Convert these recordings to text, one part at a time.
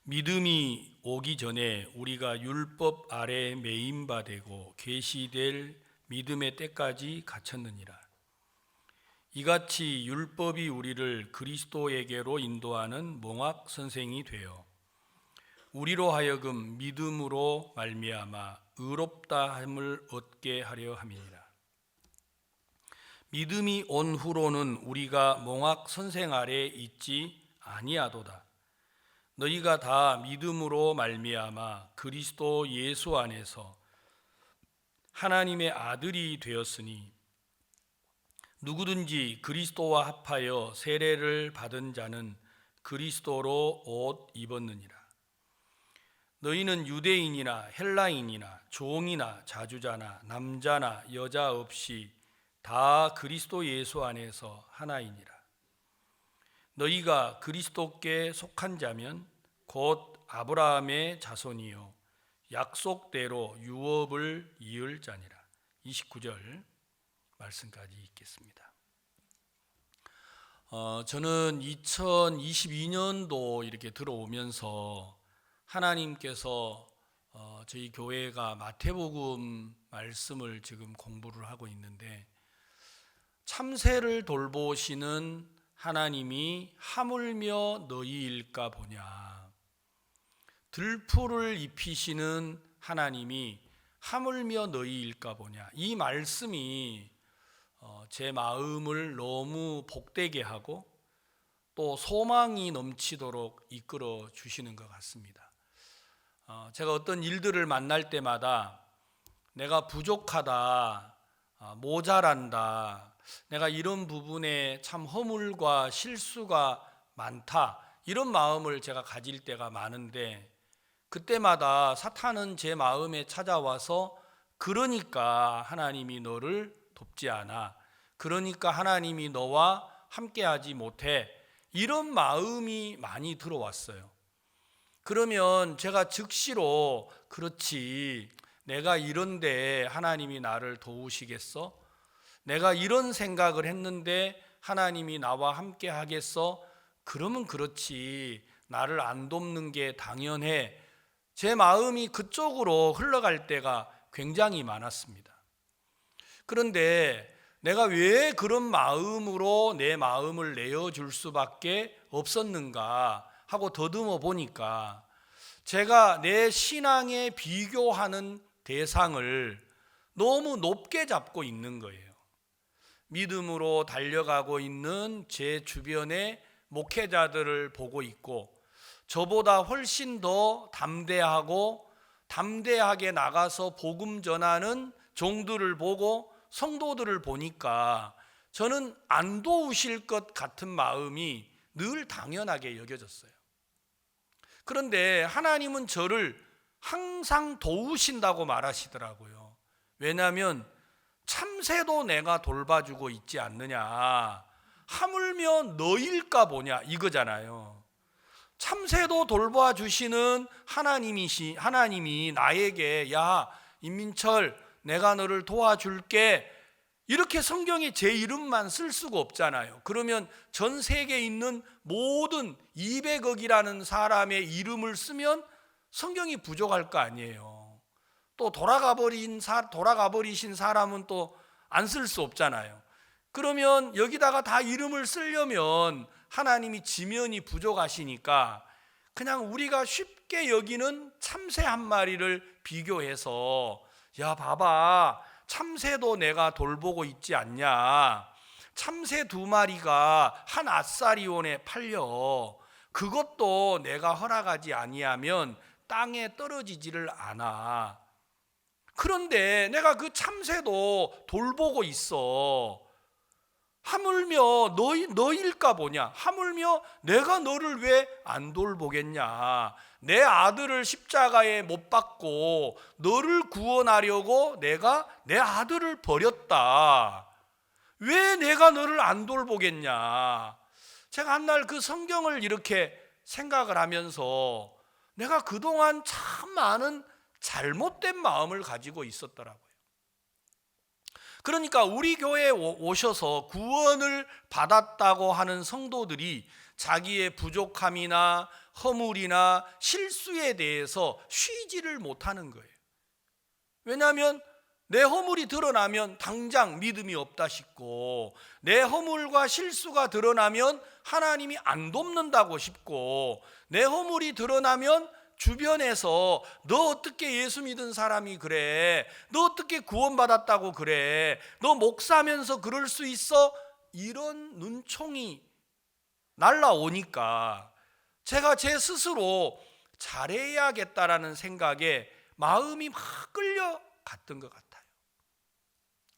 믿음이 오기 전에 우리가 율법 아래 매인바 되고 계시될 믿음의 때까지 갇혔느니라. 이같이 율법이 우리를 그리스도에게로 인도하는 몽학 선생이 되어 우리로 하여금 믿음으로 말미암아 의롭다함을 얻게 하려 함이니라. 믿음이 온 후로는 우리가 몽학 선생 아래 있지 아니하도다. 너희가 다 믿음으로 말미암아 그리스도 예수 안에서 하나님의 아들이 되었으니 누구든지 그리스도와 합하여 세례를 받은 자는 그리스도로 옷 입었느니라. 너희는 유대인이나 헬라인이나 종이나 자주자나 남자나 여자 없이 다 그리스도 예수 안에서 하나이니라. 너희가 그리스도께 속한 자면 곧 아브라함의 자손이요 약속대로 유업을 이을 자니라. 29절 말씀까지 읽겠습니다. 저는 2022년도 이렇게 들어오면서 하나님께서 저희 교회가 마태복음 말씀을 지금 공부를 하고 있는데, 참새를 돌보시는 하나님이 하물며 너희일까 보냐, 들풀을 입히시는 하나님이 하물며 너희일까 보냐, 이 말씀이 제 마음을 너무 복되게 하고 또 소망이 넘치도록 이끌어 주시는 것 같습니다. 제가 어떤 일들을 만날 때마다 내가 부족하다, 모자란다, 내가 이런 부분에 참 허물과 실수가 많다, 이런 마음을 제가 가질 때가 많은데, 그때마다 사탄은 제 마음에 찾아와서 그러니까 하나님이 너를 돕지 않아, 그러니까 하나님이 너와 함께하지 못해, 이런 마음이 많이 들어왔어요. 그러면 제가 즉시로 그렇지, 내가 이런데 하나님이 나를 도우시겠어? 내가 이런 생각을 했는데 하나님이 나와 함께 하겠어? 그러면 그렇지, 나를 안 돕는 게 당연해. 제 마음이 그쪽으로 흘러갈 때가 굉장히 많았습니다. 그런데 내가 왜 그런 마음으로 내 마음을 내어줄 수밖에 없었는가 하고 더듬어 보니까, 제가 내 신앙에 비교하는 대상을 너무 높게 잡고 있는 거예요. 믿음으로 달려가고 있는 제 주변의 목회자들을 보고 있고, 저보다 훨씬 더 담대하게 나가서 복음 전하는 종들을 보고 성도들을 보니까 저는 안 도우실 것 같은 마음이 늘 당연하게 여겨졌어요. 그런데 하나님은 저를 항상 도우신다고 말하시더라고요. 왜냐하면 참새도 내가 돌봐주고 있지 않느냐, 하물며 너일까 보냐, 이거잖아요. 참새도 돌봐주시는 하나님이 나에게, 야 임민철, 내가 너를 도와줄게, 이렇게 성경에 제 이름만 쓸 수가 없잖아요. 그러면 전 세계에 있는 모든 200억이라는 사람의 이름을 쓰면 성경이 부족할 거 아니에요. 또 돌아가 버리신 사람은 또 안 쓸 수 없잖아요. 그러면 여기다가 다 이름을 쓰려면 하나님이 지면이 부족하시니까 그냥 우리가 쉽게 여기는 참새 한 마리를 비교해서, 야 봐봐, 참새도 내가 돌보고 있지 않냐, 참새 2마리가 한 아사리온에 팔려, 그것도 내가 허락하지 아니하면 땅에 떨어지지를 않아. 그런데 내가 그 참새도 돌보고 있어. 하물며 너일까 보냐, 하물며 내가 너를 왜 안 돌보겠냐, 내 아들을 십자가에 못 박고 너를 구원하려고 내가 내 아들을 버렸다, 왜 내가 너를 안 돌보겠냐. 제가 한날 그 성경을 이렇게 생각을 하면서 내가 그동안 참 많은 잘못된 마음을 가지고 있었더라고요. 그러니까 우리 교회에 오셔서 구원을 받았다고 하는 성도들이 자기의 부족함이나 허물이나 실수에 대해서 쉬지를 못하는 거예요. 왜냐하면 내 허물이 드러나면 당장 믿음이 없다 싶고, 내 허물과 실수가 드러나면 하나님이 안 돕는다고 싶고, 내 허물이 드러나면 주변에서 너 어떻게 예수 믿은 사람이 그래, 너 어떻게 구원받았다고 그래, 너 목사면서 그럴 수 있어, 이런 눈총이 날라오니까 제가 제 스스로 잘해야겠다라는 생각에 마음이 막 끌려갔던 것 같아요.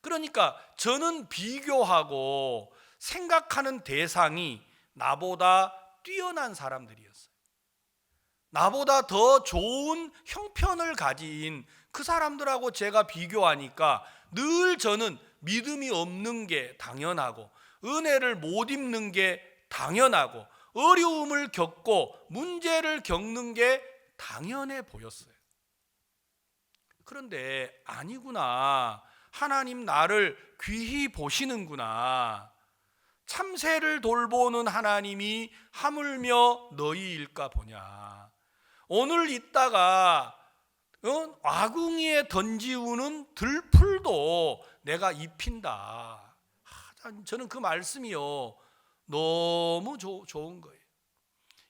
그러니까 저는 비교하고 생각하는 대상이 나보다 뛰어난 사람들이었어요. 나보다 더 좋은 형편을 가진 그 사람들하고 제가 비교하니까 늘 저는 믿음이 없는 게 당연하고, 은혜를 못 입는 게 당연하고, 어려움을 겪고 문제를 겪는 게 당연해 보였어요. 그런데 아니구나, 하나님 나를 귀히 보시는구나, 참새를 돌보는 하나님이 하물며 너희일까 보냐, 오늘 있다가 아궁이에 던지우는 들풀도 내가 입힌다. 저는 그 말씀이요 너무 좋은 거예요.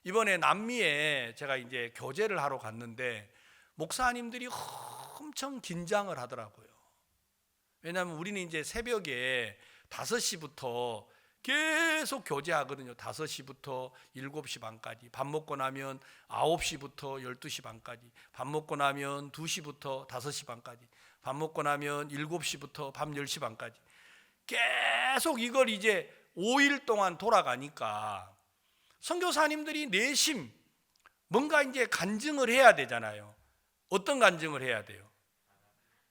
이번에 남미에 제가 이제 교제를 하러 갔는데 목사님들이 엄청 긴장을 하더라고요. 왜냐하면 우리는 이제 새벽에 5시부터 계속 교제하거든요. 5시부터 7시 반까지, 밥 먹고 나면 9시부터 12시 반까지, 밥 먹고 나면 2시부터 5시 반까지, 밥 먹고 나면 7시부터 밤 10시 반까지 계속 이걸 이제 5일 동안 돌아가니까 선교사님들이 내심 뭔가 이제 간증을 해야 되잖아요. 어떤 간증을 해야 돼요?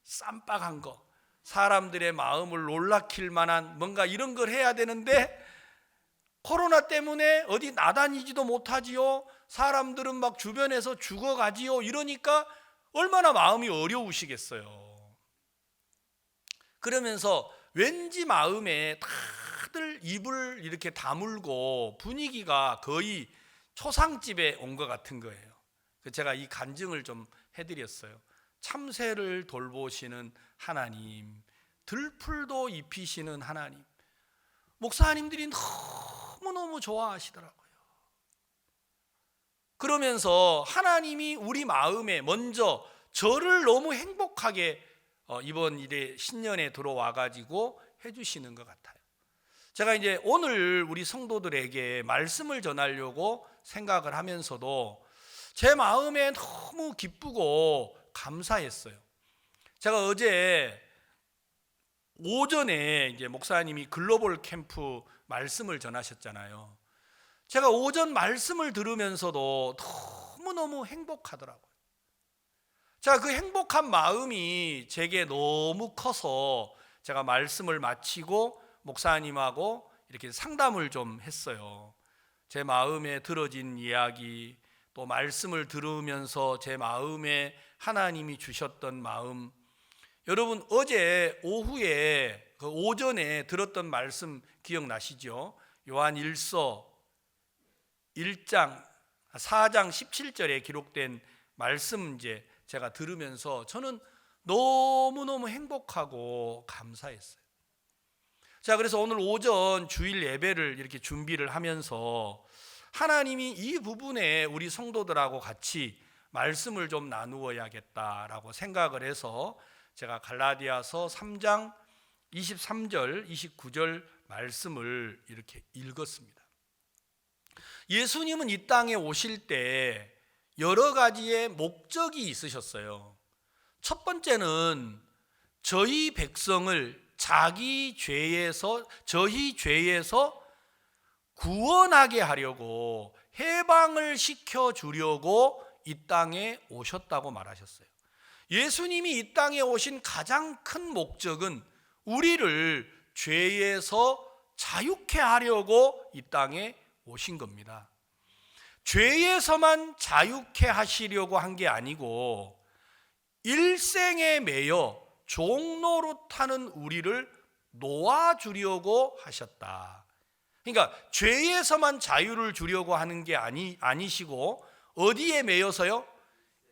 쌈박한 거, 사람들의 마음을 놀라킬 만한 뭔가 이런 걸 해야 되는데 코로나 때문에 어디 나다니지도 못하지요. 사람들은 막 주변에서 죽어가지요. 이러니까 얼마나 마음이 어려우시겠어요. 그러면서 왠지 마음에 다들 입을 이렇게 다물고 분위기가 거의 초상집에 온 것 같은 거예요. 제가 이 간증을 좀 해드렸어요. 참새를 돌보시는 하나님, 들풀도 입히시는 하나님, 목사님들이 너무너무 좋아하시더라고요. 그러면서 하나님이 우리 마음에 먼저 저를 너무 행복하게 이번 일에 신년에 들어와 가지고 해주시는 것 같아요. 제가 이제 오늘 우리 성도들에게 말씀을 전하려고 생각을 하면서도 제 마음에 너무 기쁘고 감사했어요. 제가 어제 오전에 이제 목사님이 글로벌 캠프 말씀을 전하셨잖아요. 제가 오전 말씀을 들으면서도 너무너무 행복하더라고요. 자, 그 행복한 마음이 제게 너무 커서 제가 말씀을 마치고 목사님하고 이렇게 상담을 좀 했어요. 제 마음에 들어진 이야기, 또 말씀을 들으면서 제 마음에 하나님이 주셨던 마음. 여러분, 어제 오후에 그 오전에 들었던 말씀 기억나시죠? 요한 1서 1장 4장 17절에 기록된 말씀 이제 제가 들으면서 저는 너무너무 행복하고 감사했어요. 자, 그래서 오늘 오전 주일 예배를 이렇게 준비를 하면서 하나님이 이 부분에 우리 성도들하고 같이 말씀을 좀 나누어야겠다라고 생각을 해서 제가 갈라디아서 3장 23절 29절 말씀을 이렇게 읽었습니다. 예수님은 이 땅에 오실 때 여러 가지의 목적이 있으셨어요. 첫 번째는 저희 백성을 저희 죄에서 구원하게 하려고, 해방을 시켜주려고 이 땅에 오셨다고 말하셨어요. 예수님이 이 땅에 오신 가장 큰 목적은 우리를 죄에서 자유케 하려고 이 땅에 오신 겁니다. 죄에서만 자유케 하시려고 한 게 아니고 일생에 매여 종노릇하는 우리를 놓아주려고 하셨다. 그러니까 죄에서만 자유를 주려고 하는 게 아니시고 어디에 매여서요?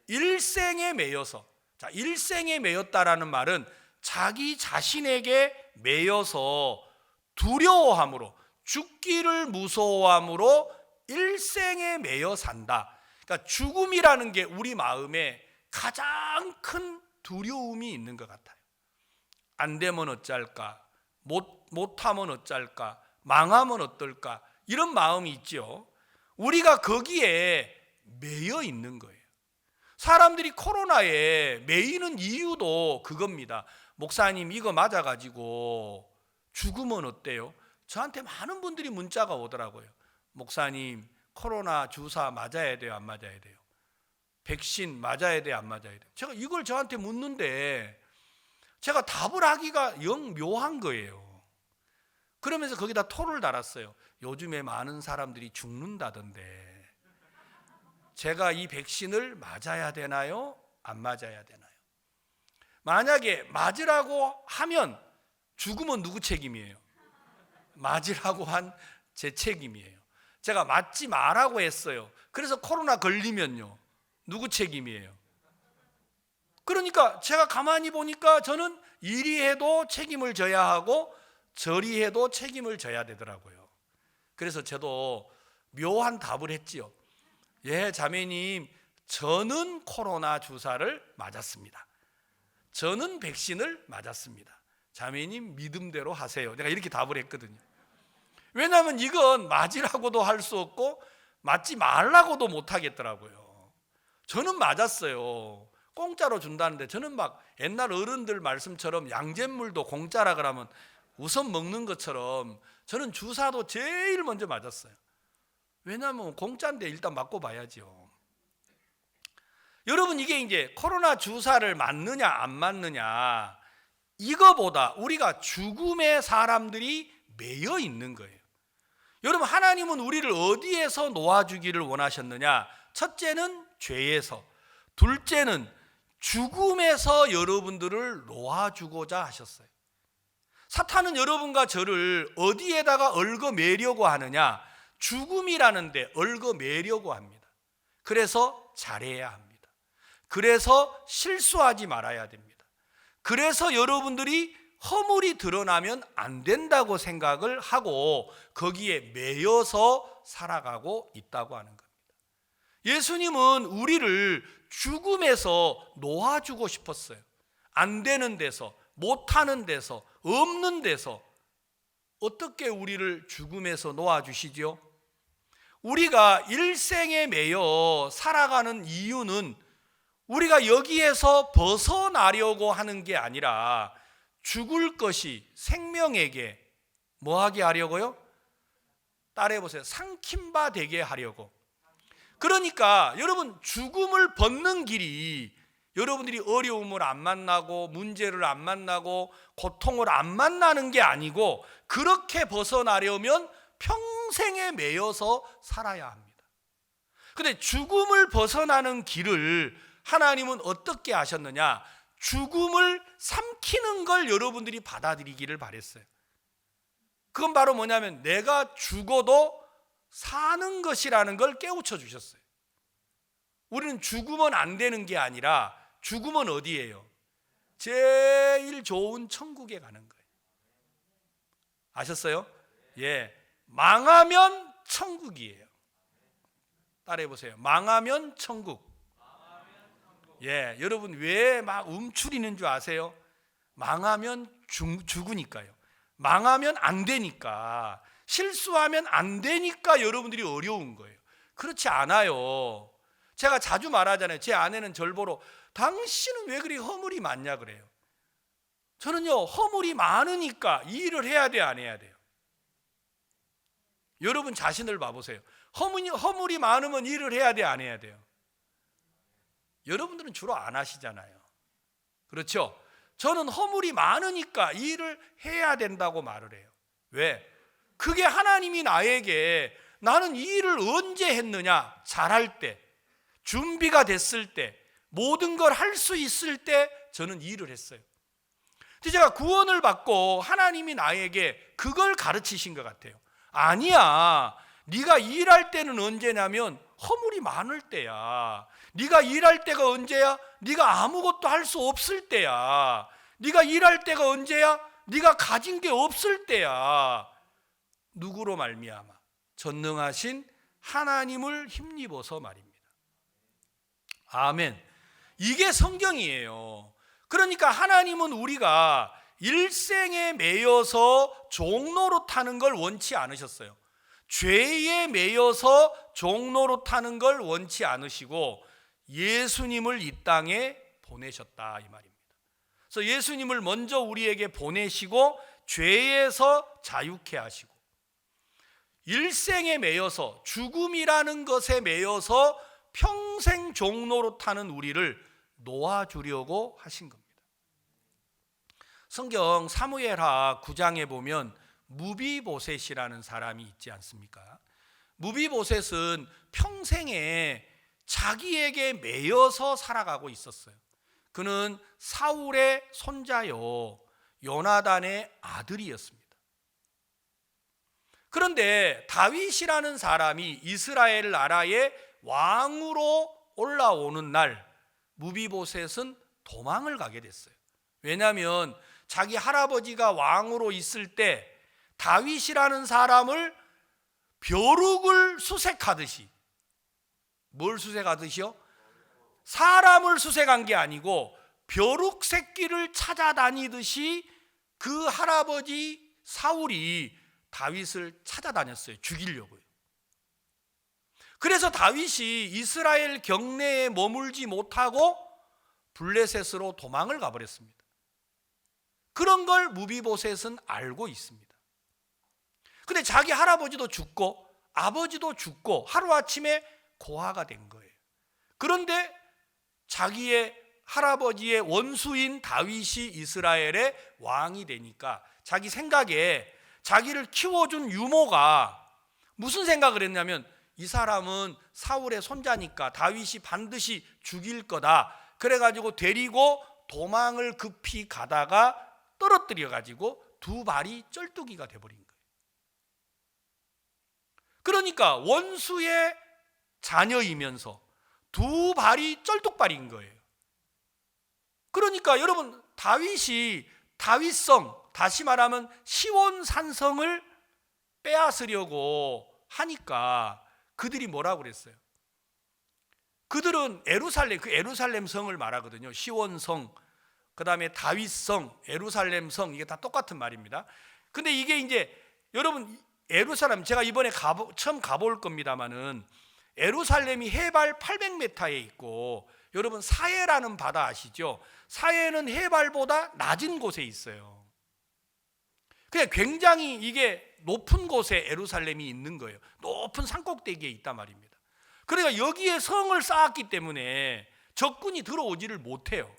일생에 매여서. 자, 일생에 매였다라는 말은 자기 자신에게 매여서 두려워함으로, 죽기를 무서워함으로 일생에 매여 산다. 그러니까 죽음이라는 게 우리 마음에 가장 큰 두려움이 있는 것 같아요. 안 되면 어쩔까? 못하면 어쩔까? 망하면 어떨까? 이런 마음이 있죠. 우리가 거기에 매여 있는 거예요. 사람들이 코로나에 매이는 이유도 그겁니다. 목사님 이거 맞아가지고 죽으면 어때요? 저한테 많은 분들이 문자가 오더라고요. 목사님 코로나 주사 맞아야 돼요? 안 맞아야 돼요? 백신 맞아야 돼요? 안 맞아야 돼요? 제가 이걸 저한테 묻는데 제가 답을 하기가 영 묘한 거예요. 그러면서 거기다 토를 달았어요. 요즘에 많은 사람들이 죽는다던데 제가 이 백신을 맞아야 되나요? 안 맞아야 되나요? 만약에 맞으라고 하면 죽으면 누구 책임이에요? 맞으라고 한 제 책임이에요. 제가 맞지 말라고 했어요. 그래서 코로나 걸리면요, 누구 책임이에요? 그러니까 제가 가만히 보니까 저는 이리 해도 책임을 져야 하고 저리 해도 책임을 져야 되더라고요. 그래서 저도 묘한 답을 했지요. 예, 자매님, 저는 코로나 주사를 맞았습니다. 저는 백신을 맞았습니다. 자매님 믿음대로 하세요. 내가 이렇게 답을 했거든요. 왜냐하면 이건 맞으라고도 할 수 없고 맞지 말라고도 못 하겠더라고요. 저는 맞았어요. 공짜로 준다는데 저는 막 옛날 어른들 말씀처럼 양잿물도 공짜라 그러면 우선 먹는 것처럼 저는 주사도 제일 먼저 맞았어요. 왜냐하면 공짜인데 일단 맞고 봐야죠. 여러분, 이게 이제 코로나 주사를 맞느냐 안 맞느냐 이거보다 우리가 죽음의 사람들이 매여 있는 거예요. 여러분, 하나님은 우리를 어디에서 놓아주기를 원하셨느냐? 첫째는 죄에서, 둘째는 죽음에서 여러분들을 놓아주고자 하셨어요. 사탄은 여러분과 저를 어디에다가 얽어매려고 하느냐? 죽음이라는 데 얽어매려고 합니다. 그래서 잘해야 합니다. 그래서 실수하지 말아야 됩니다. 그래서 여러분들이 허물이 드러나면 안 된다고 생각을 하고 거기에 매여서 살아가고 있다고 하는 겁니다. 예수님은 우리를 죽음에서 놓아주고 싶었어요. 안 되는 데서, 못하는 데서, 없는 데서. 어떻게 우리를 죽음에서 놓아주시죠? 우리가 일생에 매여 살아가는 이유는 우리가 여기에서 벗어나려고 하는 게 아니라 죽을 것이 생명에게 뭐하게 하려고요? 따라해보세요. 삼킨 바 되게 하려고. 그러니까 여러분, 죽음을 벗는 길이 여러분들이 어려움을 안 만나고 문제를 안 만나고 고통을 안 만나는 게 아니고 그렇게 벗어나려면 평생에 매여서 살아야 합니다. 그런데 죽음을 벗어나는 길을 하나님은 어떻게 하셨느냐? 죽음을 삼키는 걸 여러분들이 받아들이기를 바랬어요. 그건 바로 뭐냐면 내가 죽어도 사는 것이라는 걸 깨우쳐 주셨어요. 우리는 죽으면 안 되는 게 아니라 죽으면 어디예요? 제일 좋은 천국에 가는 거예요. 아셨어요? 예, 망하면 천국이에요. 따라해 보세요. 망하면 천국. 예, 여러분 왜 막 움츠리는 줄 아세요? 망하면 죽으니까요. 망하면 안 되니까, 실수하면 안 되니까 여러분들이 어려운 거예요. 그렇지 않아요. 제가 자주 말하잖아요. 제 아내는 절 보러 당신은 왜 그리 허물이 많냐 그래요. 저는요, 허물이 많으니까 이 일을 해야 돼, 안 해야 돼요? 여러분 자신을 봐보세요. 허물이 많으면 일을 해야 돼, 안 해야 돼요? 여러분들은 주로 안 하시잖아요. 그렇죠? 저는 허물이 많으니까 이 일을 해야 된다고 말을 해요. 왜? 그게 하나님이 나에게 나는 이 일을 언제 했느냐? 잘할 때, 준비가 됐을 때, 모든 걸 할 수 있을 때 저는 이 일을 했어요. 제가 구원을 받고 하나님이 나에게 그걸 가르치신 것 같아요. 아니야. 네가 일할 때는 언제냐면 허물이 많을 때야. 네가 일할 때가 언제야? 네가 아무것도 할 수 없을 때야. 네가 일할 때가 언제야? 네가 가진 게 없을 때야. 누구로 말미암아? 전능하신 하나님을 힘입어서 말입니다. 아멘. 이게 성경이에요. 그러니까 하나님은 우리가 일생에 매여서 종로로 타는 걸 원치 않으셨어요. 죄에 매여서 종로로 타는 걸 원치 않으시고 예수님을 이 땅에 보내셨다 이 말입니다. 그래서 예수님을 먼저 우리에게 보내시고 죄에서 자유케 하시고 일생에 매여서 죽음이라는 것에 매여서 평생 종로로 타는 우리를 놓아주려고 하신 겁니다. 성경 사무엘하 9장에 보면 무비보셋이라는 사람이 있지 않습니까? 무비보셋은 평생에 자기에게 매여서 살아가고 있었어요. 그는 사울의 손자요 요나단의 아들이었습니다. 그런데 다윗이라는 사람이 이스라엘 나라의 왕으로 올라오는 날 무비보셋은 도망을 가게 됐어요. 왜냐하면 자기 할아버지가 왕으로 있을 때 다윗이라는 사람을 벼룩을 수색하듯이, 뭘 수색하듯이요? 사람을 수색한 게 아니고 벼룩 새끼를 찾아다니듯이 그 할아버지 사울이 다윗을 찾아다녔어요. 죽이려고요. 그래서 다윗이 이스라엘 경내에 머물지 못하고 블레셋으로 도망을 가버렸습니다. 그런 걸 무비보셋은 알고 있습니다. 근데 자기 할아버지도 죽고 아버지도 죽고 하루아침에 고아가 된 거예요. 그런데 자기의 할아버지의 원수인 다윗이 이스라엘의 왕이 되니까 자기 생각에 자기를 키워준 유모가 무슨 생각을 했냐면 이 사람은 사울의 손자니까 다윗이 반드시 죽일 거다. 그래가지고 데리고 도망을 급히 가다가 떨어뜨려가지고 두 발이 쩔뚝이가 돼버린 거예요. 그러니까 원수의 자녀이면서 두 발이 쩔뚝발인 거예요. 그러니까 여러분 다윗이 다윗성, 다시 말하면 시온산성을 빼앗으려고 하니까 그들이 뭐라고 그랬어요? 그들은 에루살렘, 그 에루살렘 성을 말하거든요. 시온성, 그 다음에 다윗성, 에루살렘성, 이게 다 똑같은 말입니다. 근데 이게 이제 여러분 에루살렘, 제가 이번에 처음 가볼 겁니다만은 에루살렘이 해발 800m에 있고 여러분 사해라는 바다 아시죠? 사해는 해발보다 낮은 곳에 있어요. 그냥 굉장히 이게 높은 곳에 에루살렘이 있는 거예요. 높은 산꼭대기에 있단 말입니다. 그러니까 여기에 성을 쌓았기 때문에 적군이 들어오지를 못해요.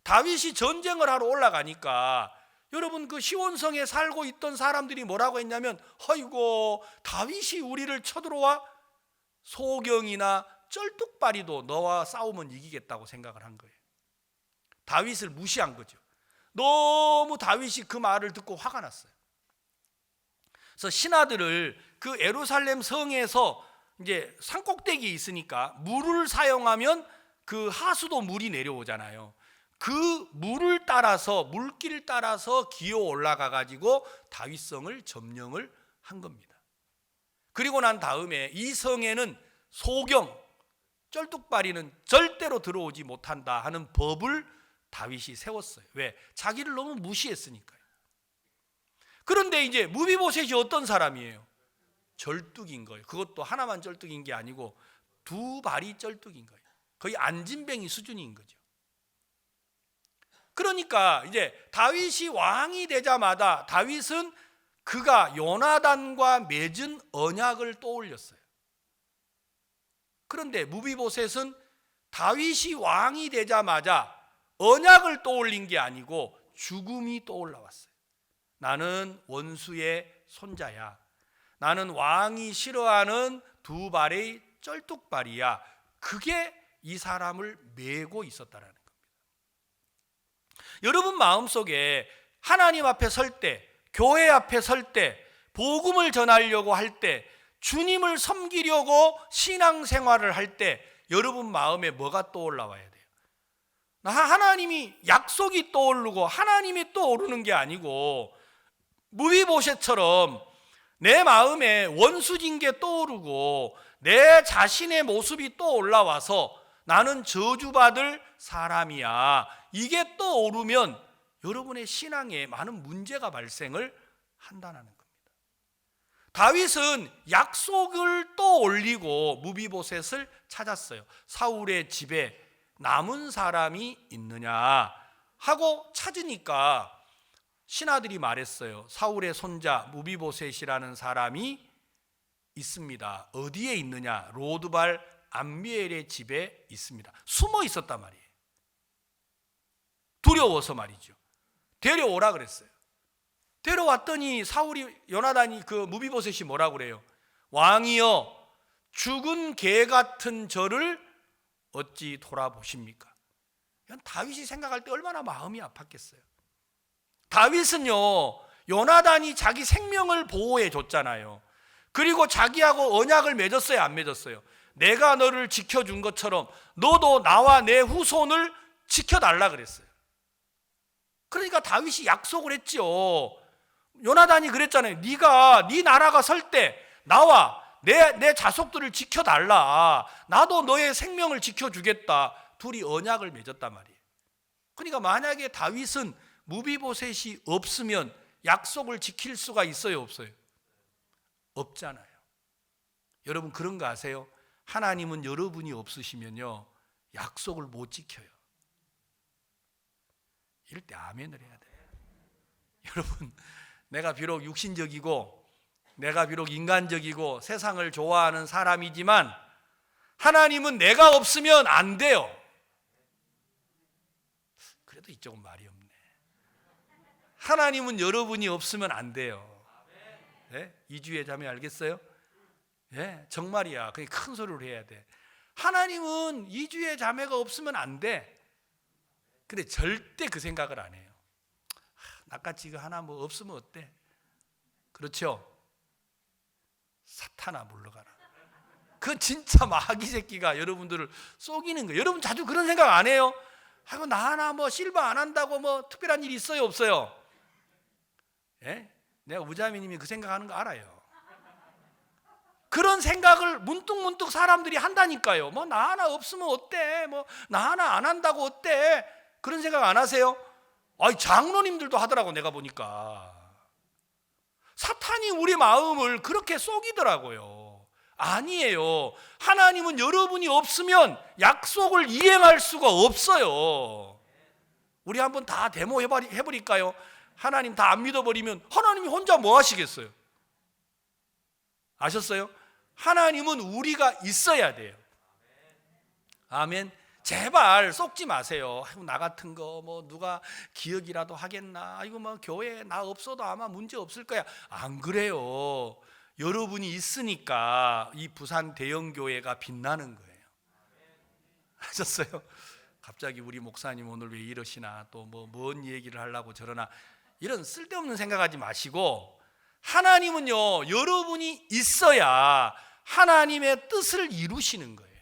다윗이 전쟁을 하러 올라가니까 여러분 그 시온성에 살고 있던 사람들이 뭐라고 했냐면 아이고 다윗이 우리를 쳐들어와 소경이나 쩔뚝발이도 너와 싸우면 이기겠다고 생각을 한 거예요. 다윗을 무시한 거죠. 너무 다윗이 그 말을 듣고 화가 났어요. 그래서 신하들을 그 에루살렘 성에서 이제 산꼭대기에 있으니까 물을 사용하면 그 하수도 물이 내려오잖아요. 그 물을 따라서 물길을 따라서 기어 올라가 가지고 다윗성을 점령을 한 겁니다. 그리고 난 다음에 이 성에는 소경, 쩔뚝발이는 절대로 들어오지 못한다 하는 법을 다윗이 세웠어요. 왜? 자기를 너무 무시했으니까요. 그런데 이제 무비보셋이 어떤 사람이에요? 절뚝인 거예요. 그것도 하나만 절뚝인 게 아니고 두 발이 절뚝인 거예요. 거의 안진뱅이 수준인 거죠. 그러니까 이제 다윗이 왕이 되자마자 다윗은 그가 요나단과 맺은 언약을 떠올렸어요. 그런데 무비보셋은 다윗이 왕이 되자마자 언약을 떠올린 게 아니고 죽음이 떠올라왔어요. 나는 원수의 손자야. 나는 왕이 싫어하는 두 발의 쩔뚝발이야. 그게 이 사람을 메고 있었다라는 겁니다. 여러분 마음속에 하나님 앞에 설 때, 교회 앞에 설 때 복음을 전하려고 할 때, 주님을 섬기려고 신앙생활을 할 때 여러분 마음에 뭐가 떠올라와야 돼요? 하나님이 약속이 떠오르고 하나님이 떠오르는 게 아니고 무비보셋처럼 내 마음에 원수진 게 떠오르고 내 자신의 모습이 떠올라와서 나는 저주받을 사람이야, 이게 떠오르면 여러분의 신앙에 많은 문제가 발생을 한다는 겁니다. 다윗은 약속을 떠올리고 무비보셋을 찾았어요. 사울의 집에 남은 사람이 있느냐 하고 찾으니까 신하들이 말했어요. 사울의 손자 무비보셋이라는 사람이 있습니다. 어디에 있느냐? 로드발 암미엘의 집에 있습니다. 숨어 있었단 말이에요. 두려워서 말이죠. 데려오라 그랬어요. 데려왔더니 요나단이 그 무비보셋이 뭐라고 그래요? 왕이여, 죽은 개 같은 저를 어찌 돌아보십니까? 다윗이 생각할 때 얼마나 마음이 아팠겠어요. 다윗은요, 요나단이 자기 생명을 보호해 줬잖아요. 그리고 자기하고 언약을 맺었어요, 안 맺었어요? 내가 너를 지켜준 것처럼 너도 나와 내 후손을 지켜달라 그랬어요. 그러니까 다윗이 약속을 했죠. 요나단이 그랬잖아요. 네가 네 나라가 설 때 나와 내 자손들을 지켜달라. 나도 너의 생명을 지켜주겠다. 둘이 언약을 맺었단 말이에요. 그러니까 만약에 다윗은 무비보셋이 없으면 약속을 지킬 수가 있어요, 없어요? 없잖아요. 여러분 그런 거 아세요? 하나님은 여러분이 없으시면요 약속을 못 지켜요. 이럴 때 아멘을 해야 돼요. 여러분, 내가 비록 육신적이고 내가 비록 인간적이고 세상을 좋아하는 사람이지만 하나님은 내가 없으면 안 돼요. 그래도 이쪽은 말이 없네. 하나님은 여러분이 없으면 안 돼요. 네? 이주의 자매 알겠어요? 네? 정말이야. 그냥 큰 소리로 해야 돼. 하나님은 이주의 자매가 없으면 안 돼. 근데 절대 그 생각을 안 해요. 나같이 이거 하나 뭐 없으면 어때? 그렇죠? 사탄아 물러가라. 그 진짜 마귀 새끼가 여러분들을 속이는 거예요. 여러분 자주 그런 생각 안 해요? 아이고 나 하나 뭐 실바 안 한다고 뭐 특별한 일이 있어요, 없어요? 예? 내가 우자매님이 그 생각하는 거 알아요. 그런 생각을 문득문득 사람들이 한다니까요. 뭐 나 하나 없으면 어때? 뭐 나 하나 안 한다고 어때? 그런 생각 안 하세요? 아니 장로님들도 하더라고. 내가 보니까 사탄이 우리 마음을 그렇게 속이더라고요. 아니에요. 하나님은 여러분이 없으면 약속을 이행할 수가 없어요. 우리 한번 다 데모 해버릴까요? 하나님 다 안 믿어버리면 하나님이 혼자 뭐 하시겠어요? 아셨어요? 하나님은 우리가 있어야 돼요. 아멘. 제발 속지 마세요. 아이고, 나 같은 거 뭐 누가 기억이라도 하겠나? 이거 뭐 교회에 나 없어도 아마 문제 없을 거야. 안 그래요. 여러분이 있으니까 이 부산 대형교회가 빛나는 거예요. 아셨어요? 갑자기 우리 목사님 오늘 왜 이러시나, 또 뭐 뭔 얘기를 하려고 저러나, 이런 쓸데없는 생각하지 마시고, 하나님은요 여러분이 있어야 하나님의 뜻을 이루시는 거예요.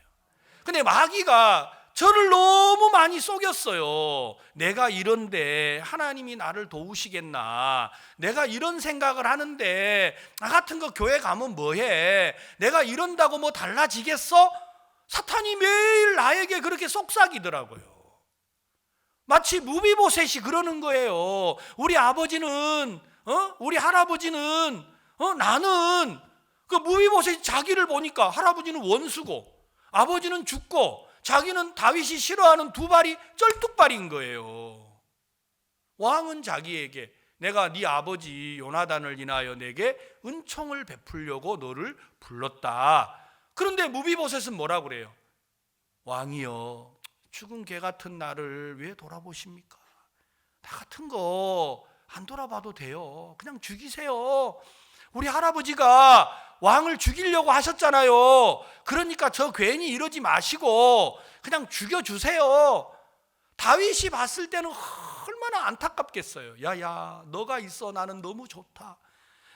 근데 마귀가 저를 너무 많이 속였어요. 내가 이런데 하나님이 나를 도우시겠나? 내가 이런 생각을 하는데 나 같은 거 교회 가면 뭐해? 내가 이런다고 뭐 달라지겠어? 사탄이 매일 나에게 그렇게 속삭이더라고요. 마치 무비보셋이 그러는 거예요. 우리 아버지는 우리 할아버지는 나는 그 무비보셋이 자기를 보니까 할아버지는 원수고 아버지는 죽고 자기는 다윗이 싫어하는 두 발이 쩔뚝발인 거예요. 왕은 자기에게 내가 네 아버지 요나단을 인하여 내게 은총을 베풀려고 너를 불렀다. 그런데 무비보셋은 뭐라고 그래요? 왕이여, 죽은 개 같은 나를 왜 돌아보십니까? 나 같은 거 안 돌아봐도 돼요. 그냥 죽이세요. 우리 할아버지가 왕을 죽이려고 하셨잖아요. 그러니까 저 괜히 이러지 마시고 그냥 죽여주세요. 다윗이 봤을 때는 얼마나 안타깝겠어요. 야야, 너가 있어 나는 너무 좋다.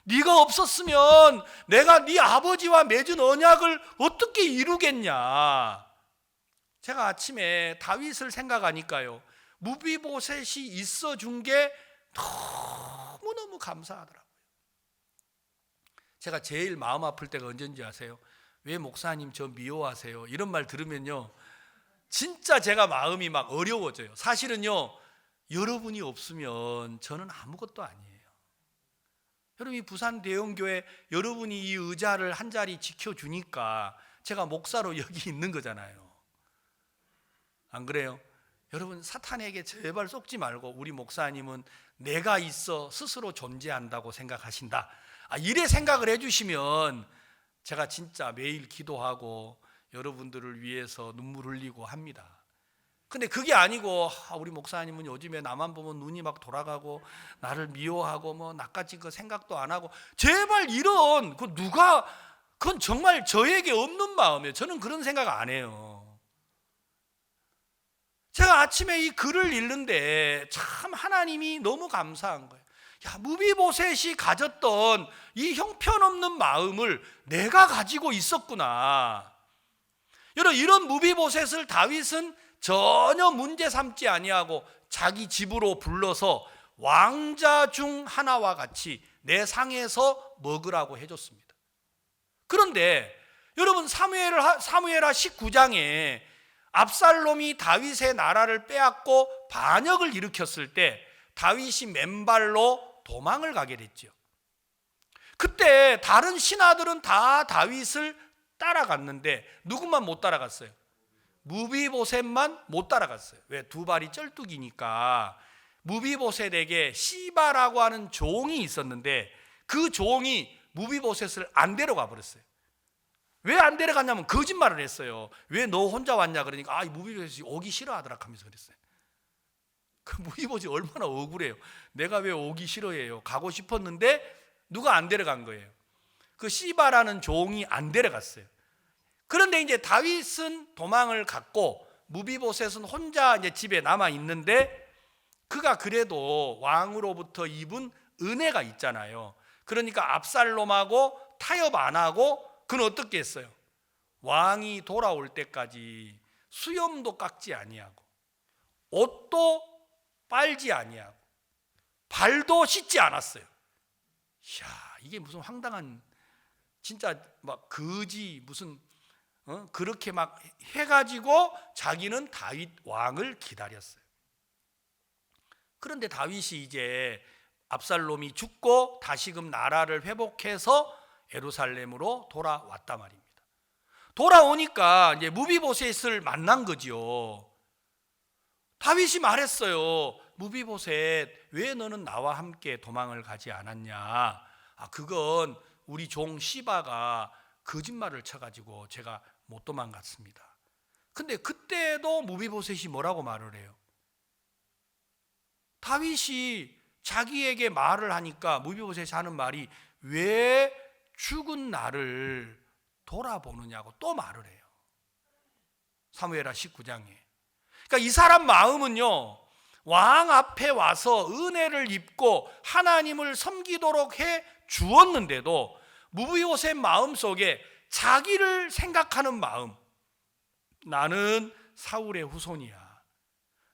네가 없었으면 내가 네 아버지와 맺은 언약을 어떻게 이루겠냐. 제가 아침에 다윗을 생각하니까요, 무비보셋이 있어준 게 너무너무 감사하더라고요. 제가 제일 마음 아플 때가 언제인지 아세요? 왜 목사님 저 미워하세요? 이런 말 들으면요, 진짜 제가 마음이 막 어려워져요. 사실은요, 여러분이 없으면 저는 아무것도 아니에요. 여러분, 이 부산 대형교회 여러분이 이 의자를 한 자리 지켜주니까 제가 목사로 여기 있는 거잖아요. 안 그래요? 여러분, 사탄에게 제발 속지 말고 우리 목사님은 내가 있어 스스로 존재한다고 생각하신다, 이래 생각을 해주시면 제가 진짜 매일 기도하고 여러분들을 위해서 눈물 흘리고 합니다. 근데 그게 아니고 우리 목사님은 요즘에 나만 보면 눈이 막 돌아가고 나를 미워하고 뭐 나까지 그 생각도 안 하고, 제발 이런 그건 정말 저에게 없는 마음이에요. 저는 그런 생각 안 해요. 제가 아침에 이 글을 읽는데 참 하나님이 너무 감사한 거예요. 야, 무비보셋이 가졌던 이 형편없는 마음을 내가 가지고 있었구나. 여러분, 이런 무비보셋을 다윗은 전혀 문제 삼지 아니하고 자기 집으로 불러서 왕자 중 하나와 같이 내 상에서 먹으라고 해줬습니다. 그런데 여러분, 사무엘하 19장에 압살롬이 다윗의 나라를 빼앗고 반역을 일으켰을 때 다윗이 맨발로 도망을 가게 됐죠. 그때 다른 신하들은 다 다윗을 따라갔는데 누구만 못 따라갔어요? 무비보셋만 못 따라갔어요. 왜? 두 발이 쩔뚝이니까. 무비보셋에게 시바라고 하는 종이 있었는데 그 종이 무비보셋을 안 데려가 버렸어요. 왜 안 데려갔냐면 거짓말을 했어요. 왜 너 혼자 왔냐 그러니까 무비보셋이 오기 싫어하더라 하면서 그랬어요. 그 무비보셋이 얼마나 억울해요. 내가 왜 오기 싫어해요? 가고 싶었는데 누가 안 데려간 거예요. 그 시바라는 종이 안 데려갔어요. 그런데 이제 다윗은 도망을 갔고 무비보셋은 혼자 이제 집에 남아 있는데, 그가 그래도 왕으로부터 입은 은혜가 있잖아요. 그러니까 압살롬하고 타협 안 하고 그는 어떻게 했어요? 왕이 돌아올 때까지 수염도 깎지 아니하고 옷도 빨지 아니하고 발도 씻지 않았어요. 이야, 이게 무슨 황당한, 진짜 막 거지 무슨 그렇게 막 해가지고 자기는 다윗 왕을 기다렸어요. 그런데 다윗이 이제 압살롬이 죽고 다시금 나라를 회복해서 예루살렘으로 돌아왔단 말입니다. 돌아오니까 이제 무비보셋을 만난 거지요. 다윗이 말했어요. 무비보셋, 왜 너는 나와 함께 도망을 가지 않았냐? 그건 우리 종 시바가 거짓말을 쳐가지고 제가 못 도망갔습니다. 근데 그때도 무비보셋이 뭐라고 말을 해요? 다윗이 자기에게 말을 하니까 무비보셋이 하는 말이 왜 죽은 나를 돌아보느냐고 또 말을 해요. 사무엘하 19장에. 그러니까 이 사람 마음은요, 왕 앞에 와서 은혜를 입고 하나님을 섬기도록 해 주었는데도 무비보셋 마음속에 자기를 생각하는 마음, 나는 사울의 후손이야,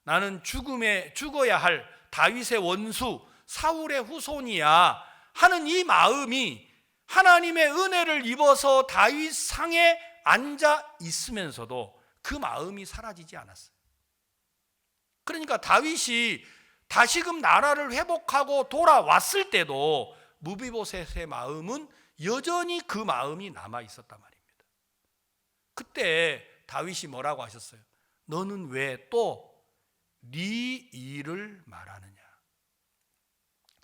나는 죽어야 할 다윗의 원수 사울의 후손이야 하는 이 마음이 하나님의 은혜를 입어서 다윗 상에 앉아 있으면서도 그 마음이 사라지지 않았어요. 그러니까 다윗이 다시금 나라를 회복하고 돌아왔을 때도 무비보셋의 마음은 여전히 그 마음이 남아 있었단 말입니다. 그때 다윗이 뭐라고 하셨어요? 너는 왜 또 네 일을 말하느냐?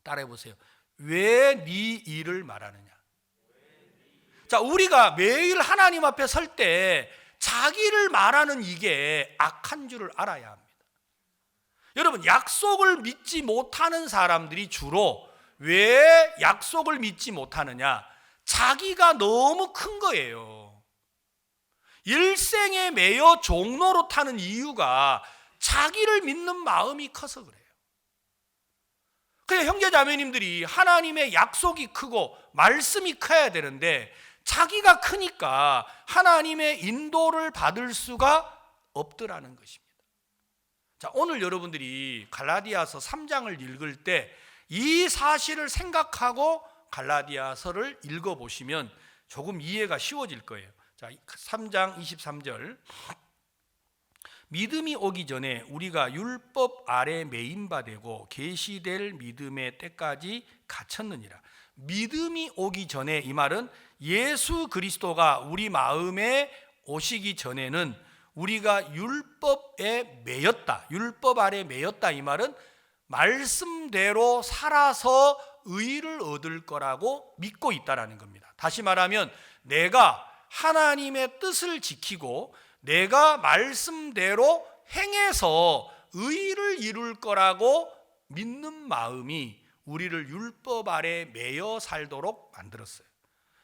따라해 보세요. 왜 네 일을 말하느냐? 자, 우리가 매일 하나님 앞에 설 때 자기를 말하는 이게 악한 줄을 알아야 합니다. 여러분, 약속을 믿지 못하는 사람들이 주로 왜 약속을 믿지 못하느냐? 자기가 너무 큰 거예요. 일생에 매여 종로로 타는 이유가 자기를 믿는 마음이 커서 그래요. 그냥 형제 자매님들이 하나님의 약속이 크고 말씀이 커야 되는데 자기가 크니까 하나님의 인도를 받을 수가 없더라는 것입니다. 자, 오늘 여러분들이 갈라디아서 3장을 읽을 때 이 사실을 생각하고 갈라디아서를 읽어보시면 조금 이해가 쉬워질 거예요. 자, 3장 23절. 믿음이 오기 전에 우리가 율법 아래 매인바 되고 계시될 믿음의 때까지 갇혔느니라. 믿음이 오기 전에, 이 말은 예수 그리스도가 우리 마음에 오시기 전에는 우리가 율법에 매였다, 율법 아래 매였다. 이 말은 말씀대로 살아서 의를 얻을 거라고 믿고 있다라는 겁니다. 다시 말하면 내가 하나님의 뜻을 지키고 내가 말씀대로 행해서 의를 이룰 거라고 믿는 마음이 우리를 율법 아래 매여 살도록 만들었어요.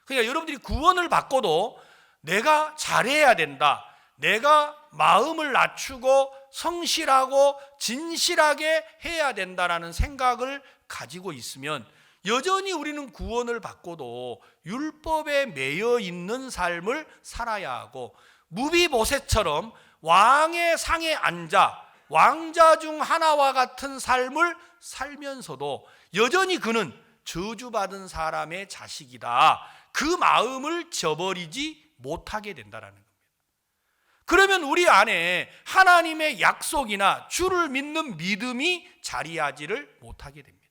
그러니까 여러분들이 구원을 받고도 내가 잘해야 된다, 내가 마음을 낮추고 성실하고 진실하게 해야 된다라는 생각을 가지고 있으면 여전히 우리는 구원을 받고도 율법에 매여 있는 삶을 살아야 하고, 무비보셋처럼 왕의 상에 앉아 왕자 중 하나와 같은 삶을 살면서도 여전히 그는 저주받은 사람의 자식이다, 그 마음을 저버리지 못하게 된다는 겁니다. 그러면 우리 안에 하나님의 약속이나 주를 믿는 믿음이 자리하지를 못하게 됩니다.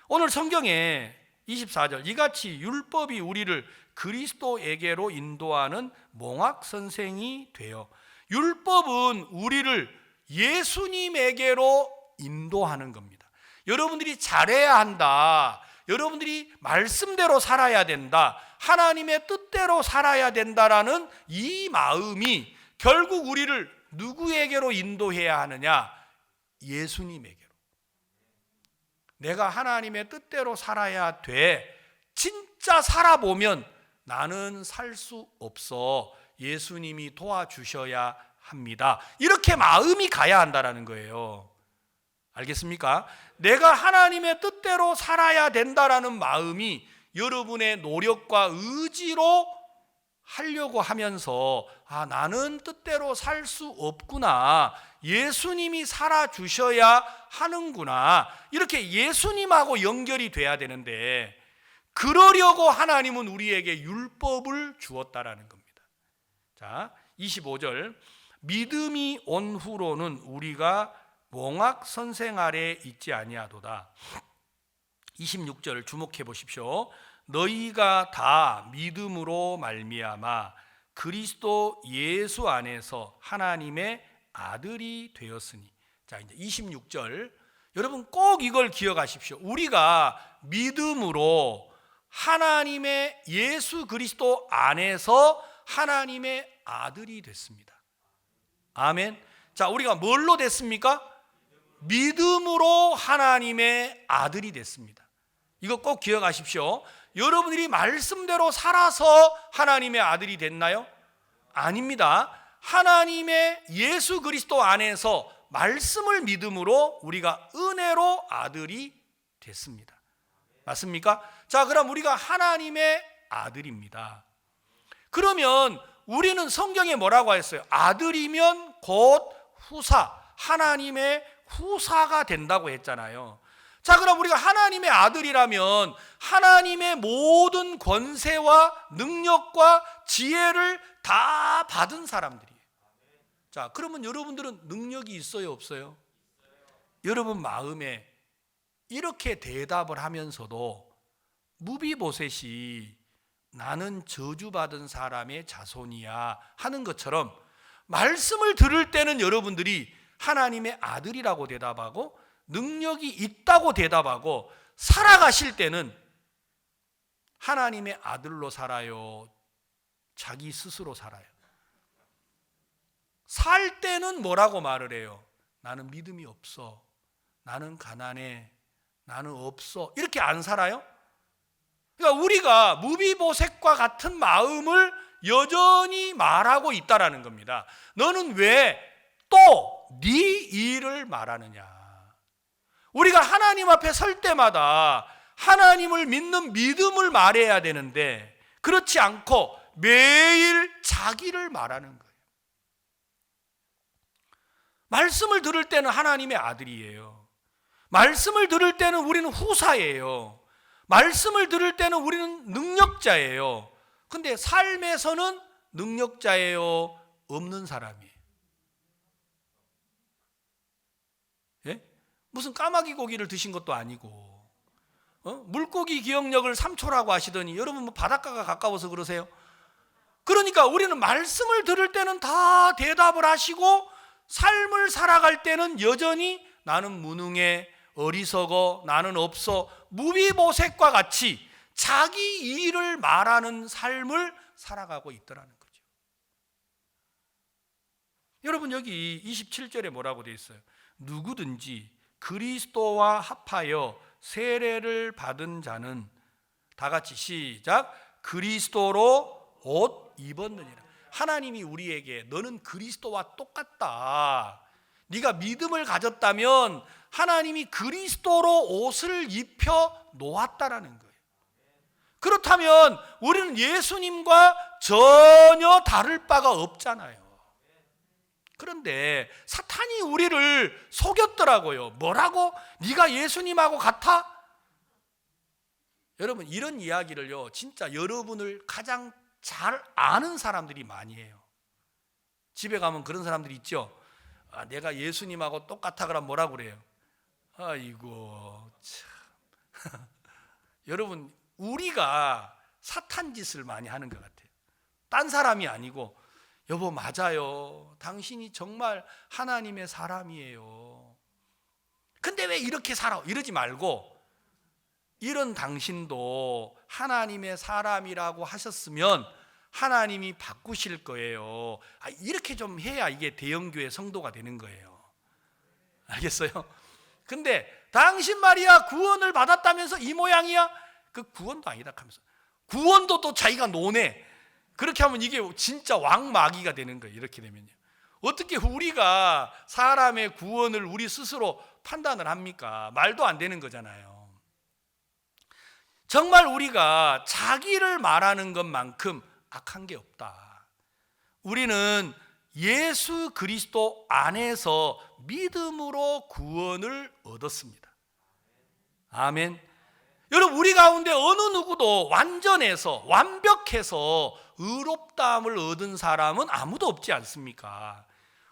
오늘 성경에 24절, 이같이 율법이 우리를 그리스도에게로 인도하는 몽학 선생이 되어, 율법은 우리를 예수님에게로 인도하는 겁니다. 여러분들이 잘해야 한다, 여러분들이 말씀대로 살아야 된다, 하나님의 뜻대로 살아야 된다라는 이 마음이 결국 우리를 누구에게로 인도해야 하느냐? 예수님에게로. 내가 하나님의 뜻대로 살아야 돼. 진짜 살아보면 나는 살 수 없어. 예수님이 도와주셔야 합니다. 이렇게 마음이 가야 한다는 거예요. 알겠습니까? 내가 하나님의 뜻대로 살아야 된다라는 마음이 여러분의 노력과 의지로 하려고 하면서, 아, 나는 뜻대로 살 수 없구나, 예수님이 살아주셔야 하는구나, 이렇게 예수님하고 연결이 돼야 되는데, 그러려고 하나님은 우리에게 율법을 주었다라는 겁니다. 자, 25절. 믿음이 온 후로는 우리가 몽학 선생 아래 있지 아니하도다. 26절 주목해 보십시오. 너희가 다 믿음으로 말미암아 그리스도 예수 안에서 하나님의 아들이 되었으니. 자, 이제 26절. 여러분 꼭 이걸 기억하십시오. 우리가 믿음으로 하나님의 예수 그리스도 안에서 하나님의 아들이 됐습니다. 아멘. 자, 우리가 뭘로 됐습니까? 믿음으로 하나님의 아들이 됐습니다. 이거 꼭 기억하십시오. 여러분들이 말씀대로 살아서 하나님의 아들이 됐나요? 아닙니다. 하나님의 예수 그리스도 안에서 말씀을 믿음으로 우리가 은혜로 아들이 됐습니다. 맞습니까? 자, 그럼 우리가 하나님의 아들입니다. 그러면 우리는 성경에 뭐라고 했어요? 아들이면 곧 후사, 하나님의 후사가 된다고 했잖아요. 자, 그럼 우리가 하나님의 아들이라면 하나님의 모든 권세와 능력과 지혜를 다 받은 사람들이에요. 자, 그러면 여러분들은 능력이 있어요, 없어요? 여러분 마음에 이렇게 대답을 하면서도 무비보셋이 나는 저주받은 사람의 자손이야 하는 것처럼 말씀을 들을 때는 여러분들이 하나님의 아들이라고 대답하고 능력이 있다고 대답하고, 살아가실 때는 하나님의 아들로 살아요, 자기 스스로 살아요? 살 때는 뭐라고 말을 해요? 나는 믿음이 없어, 나는 가난해, 나는 없어, 이렇게 안 살아요? 그러니까 우리가 무비보셋과 같은 마음을 여전히 말하고 있다라는 겁니다. 너는 왜 또 네 일을 말하느냐? 우리가 하나님 앞에 설 때마다 하나님을 믿는 믿음을 말해야 되는데 그렇지 않고 매일 자기를 말하는 거예요. 말씀을 들을 때는 하나님의 아들이에요. 말씀을 들을 때는 우리는 후사예요. 말씀을 들을 때는 우리는 능력자예요. 근데 삶에서는 능력자예요? 없는 사람이에요? 예? 무슨 까마귀 고기를 드신 것도 아니고 물고기 기억력을 3초라고 하시더니 여러분 뭐 바닷가가 가까워서 그러세요? 그러니까 우리는 말씀을 들을 때는 다 대답을 하시고 삶을 살아갈 때는 여전히 나는 무능해, 어리석어, 나는 없어, 무비보셋과 같이 자기 일을 말하는 삶을 살아가고 있더라는 거죠. 여러분 여기 27절에 뭐라고 되어 있어요? 누구든지 그리스도와 합하여 세례를 받은 자는, 다 같이 시작, 그리스도로 옷 입었느니라. 하나님이 우리에게 너는 그리스도와 똑같다, 네가 믿음을 가졌다면 하나님이 그리스도로 옷을 입혀 놓았다라는 거예요. 그렇다면 우리는 예수님과 전혀 다를 바가 없잖아요. 그런데 사탄이 우리를 속였더라고요. 뭐라고? 네가 예수님하고 같아? 여러분 이런 이야기를요 진짜 여러분을 가장 잘 아는 사람들이 많이 해요. 집에 가면 그런 사람들이 있죠. 내가 예수님하고 똑같아 그러면 뭐라고 그래요? 아이고 참. 여러분 우리가 사탄 짓을 많이 하는 것 같아요. 딴 사람이 아니고 여보 맞아요. 당신이 정말 하나님의 사람이에요. 근데 왜 이렇게 살아? 이러지 말고 이런 당신도 하나님의 사람이라고 하셨으면 하나님이 바꾸실 거예요. 이렇게 좀 해야 이게 대형교회 성도가 되는 거예요. 알겠어요? 근데 당신 말이야 구원을 받았다면서 이 모양이야? 그 구원도 아니다 하면서 구원도 또 자기가 논해. 그렇게 하면 이게 진짜 왕마귀가 되는 거예요. 이렇게 되면요. 어떻게 우리가 사람의 구원을 우리 스스로 판단을 합니까? 말도 안 되는 거잖아요. 정말 우리가 자기를 말하는 것만큼 악한 게 없다. 우리는 예수 그리스도 안에서 믿음으로 구원을 얻었습니다. 아멘. 여러분 우리 가운데 어느 누구도 완전해서 완벽해서 의롭다함을 얻은 사람은 아무도 없지 않습니까?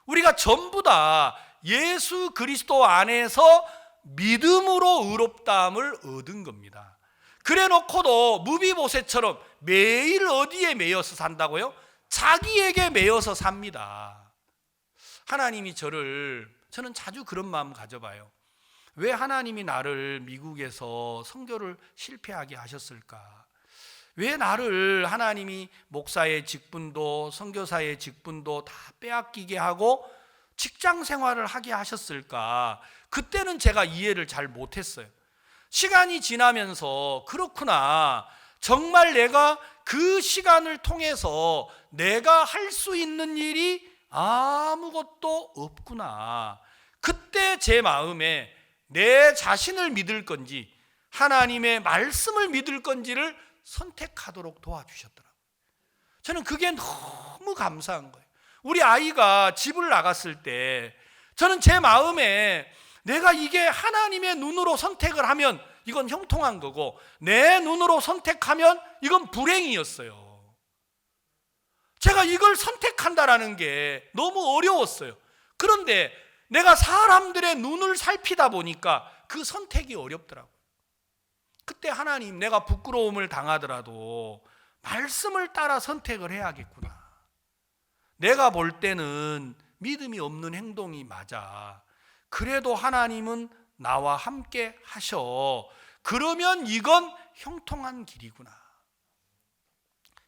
우리가 전부 다 예수 그리스도 안에서 믿음으로 의롭다함을 얻은 겁니다. 그래 놓고도 무비보셋처럼 매일 어디에 매여서 산다고요? 자기에게 매여서 삽니다. 하나님이 저는 자주 그런 마음 가져봐요. 왜 하나님이 나를 미국에서 선교를 실패하게 하셨을까? 왜 나를 하나님이 목사의 직분도 선교사의 직분도 다 빼앗기게 하고 직장 생활을 하게 하셨을까? 그때는 제가 이해를 잘 못했어요. 시간이 지나면서 그렇구나, 정말 내가 그 시간을 통해서 내가 할 수 있는 일이 아무것도 없구나. 그때 제 마음에 내 자신을 믿을 건지 하나님의 말씀을 믿을 건지를 선택하도록 도와주셨더라고요. 저는 그게 너무 감사한 거예요. 우리 아이가 집을 나갔을 때 저는 제 마음에 내가 이게 하나님의 눈으로 선택을 하면 이건 형통한 거고 내 눈으로 선택하면 이건 불행이었어요. 제가 이걸 선택한다라는 게 너무 어려웠어요. 그런데 내가 사람들의 눈을 살피다 보니까 그 선택이 어렵더라고요. 그때 하나님, 내가 부끄러움을 당하더라도 말씀을 따라 선택을 해야겠구나. 내가 볼 때는 믿음이 없는 행동이 맞아. 그래도 하나님은 나와 함께 하셔. 그러면 이건 형통한 길이구나.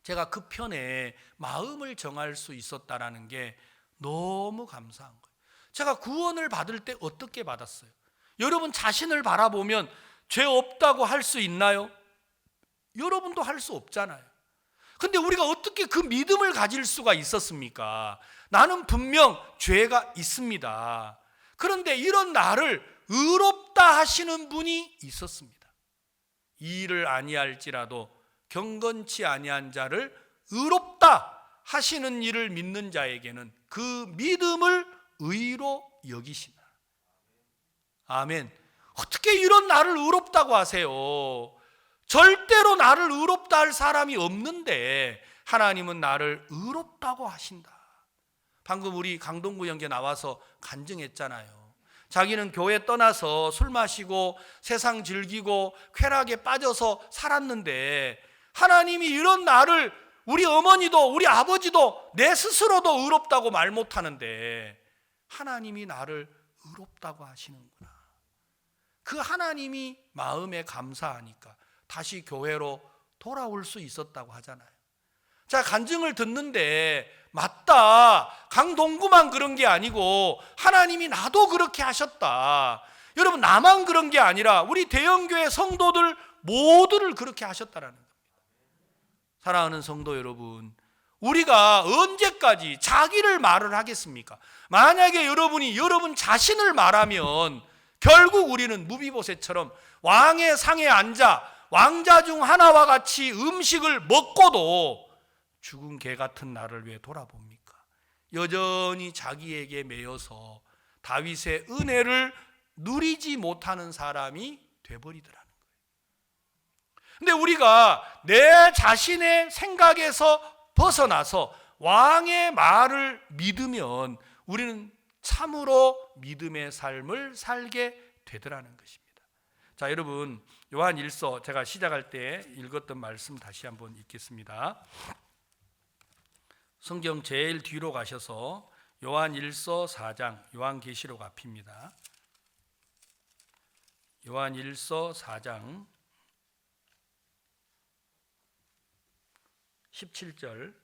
제가 그 편에 마음을 정할 수 있었다라는 게 너무 감사한 거예요. 제가 구원을 받을 때 어떻게 받았어요? 여러분 자신을 바라보면 죄 없다고 할 수 있나요? 여러분도 할 수 없잖아요. 근데 우리가 어떻게 그 믿음을 가질 수가 있었습니까? 나는 분명 죄가 있습니다. 그런데 이런 나를 의롭다 하시는 분이 있었습니다. 이 일을 아니할지라도 경건치 아니한 자를 의롭다 하시는 일을 믿는 자에게는 그 믿음을 의로 여기시나. 아멘. 어떻게 이런 나를 의롭다고 하세요? 절대로 나를 의롭다 할 사람이 없는데 하나님은 나를 의롭다고 하신다. 방금 우리 강동구 형제 나와서 간증했잖아요. 자기는 교회 떠나서 술 마시고 세상 즐기고 쾌락에 빠져서 살았는데 하나님이 이런 나를, 우리 어머니도 우리 아버지도 내 스스로도 의롭다고 말 못하는데 하나님이 나를 의롭다고 하시는구나. 그 하나님이 마음에 감사하니까 다시 교회로 돌아올 수 있었다고 하잖아요. 자, 간증을 듣는데 맞다, 강동구만 그런 게 아니고 하나님이 나도 그렇게 하셨다. 여러분, 나만 그런 게 아니라 우리 대형교회 성도들 모두를 그렇게 하셨다라는 겁니다. 사랑하는 성도 여러분, 우리가 언제까지 자기를 말을 하겠습니까? 만약에 여러분이 여러분 자신을 말하면 결국 우리는 무비보셋처럼 왕의 상에 앉아 왕자 중 하나와 같이 음식을 먹고도 죽은 개 같은 나를 왜 돌아봅니까? 여전히 자기에게 매여서 다윗의 은혜를 누리지 못하는 사람이 돼버리더라는 거예요. 근데 우리가 내 자신의 생각에서 벗어나서 왕의 말을 믿으면 우리는 참으로 믿음의 삶을 살게 되더라는 것입니다. 자, 여러분, 요한 1서 제가 시작할 때 읽었던 말씀 다시 한번 읽겠습니다. 성경 제일 뒤로 가셔서 요한 1서 4장, 요한계시록 앞입니다. 요한 1서 4장 17절.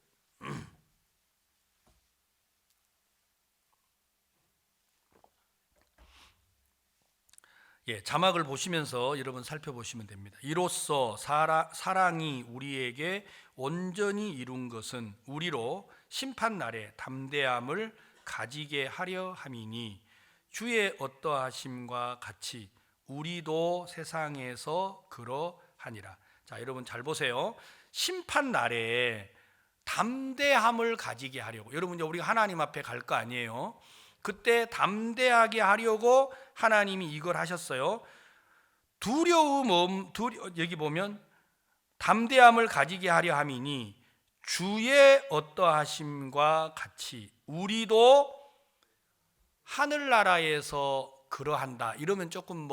자막을 보시면서 여러분 살펴보시면 됩니다. 이로써 사랑이 우리에게 온전히 이룬 것은 우리로 심판날에 담대함을 가지게 하려 함이니 주의 어떠하심과 같이 우리도 세상에서 그러하니라. 자, 여러분 잘 보세요. 심판날에 담대함을 가지게 하려고. 여러분, 우리가 하나님 앞에 갈 거 아니에요? 그때 담대하게 하려고 하나님이 이걸 하셨어요. 여기 보면 담대함을 가지게 하려 함이니 주의 어떠하심과 같이 우리도 하늘나라에서 그러한다. 이러면 조금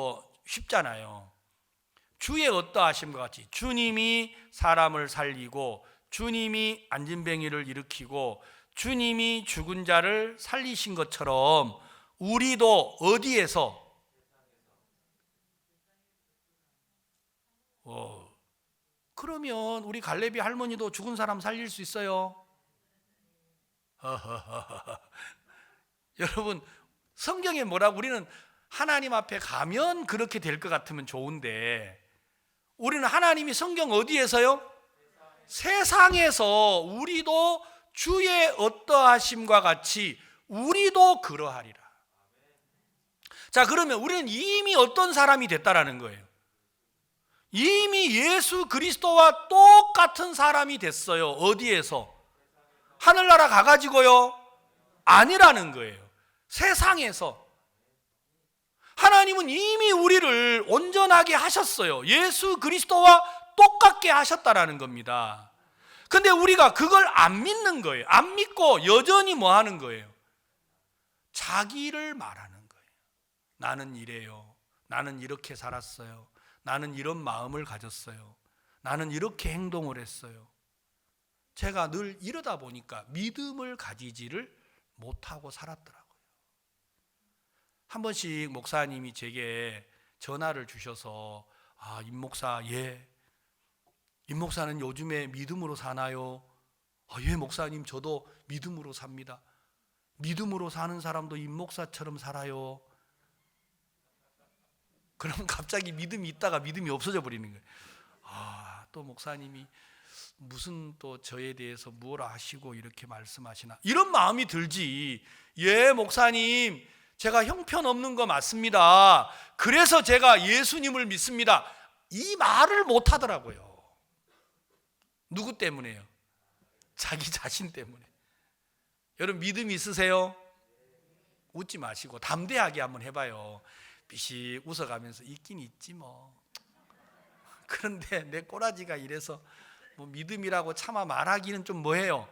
쉽잖아요. 주의 어떠하심과 같이 주님이 사람을 살리고 주님이 안진뱅이를 일으키고 주님이 죽은 자를 살리신 것처럼 우리도 어디에서? 그러면 우리 갈래비 할머니도 죽은 사람 살릴 수 있어요? 여러분, 성경에 뭐라고? 우리는 하나님 앞에 가면 그렇게 될 것 같으면 좋은데 우리는 하나님이 성경 어디에서요? 세상에서 우리도 주의 어떠하심과 같이 우리도 그러하리라. 자, 그러면 우리는 이미 어떤 사람이 됐다라는 거예요. 이미 예수 그리스도와 똑같은 사람이 됐어요. 어디에서? 하늘나라 가가지고요? 아니라는 거예요. 세상에서. 하나님은 이미 우리를 온전하게 하셨어요. 예수 그리스도와 똑같게 하셨다라는 겁니다. 근데 우리가 그걸 안 믿는 거예요. 안 믿고 여전히 뭐 하는 거예요? 자기를 말하는 거예요. 나는 이래요. 나는 이렇게 살았어요. 나는 이런 마음을 가졌어요. 나는 이렇게 행동을 했어요. 제가 늘 이러다 보니까 믿음을 가지지를 못하고 살았더라고요. 한 번씩 목사님이 제게 전화를 주셔서 임 목사, 임 목사는 요즘에 믿음으로 사나요? 예, 목사님, 저도 믿음으로 삽니다. 믿음으로 사는 사람도 임 목사처럼 살아요. 그럼 갑자기 믿음이 있다가 믿음이 없어져 버리는 거예요. 또 목사님이 무슨 또 저에 대해서 뭘 아시고 이렇게 말씀하시나, 이런 마음이 들지. 예, 목사님, 제가 형편없는 거 맞습니다. 그래서 제가 예수님을 믿습니다. 이 말을 못 하더라고요. 누구 때문에요? 자기 자신 때문에. 여러분 믿음 있으세요? 웃지 마시고 담대하게 한번 해봐요. 비씩 웃어가면서 있긴 있지 뭐. 그런데 내 꼬라지가 이래서 뭐 믿음이라고 차마 말하기는 좀 뭐해요.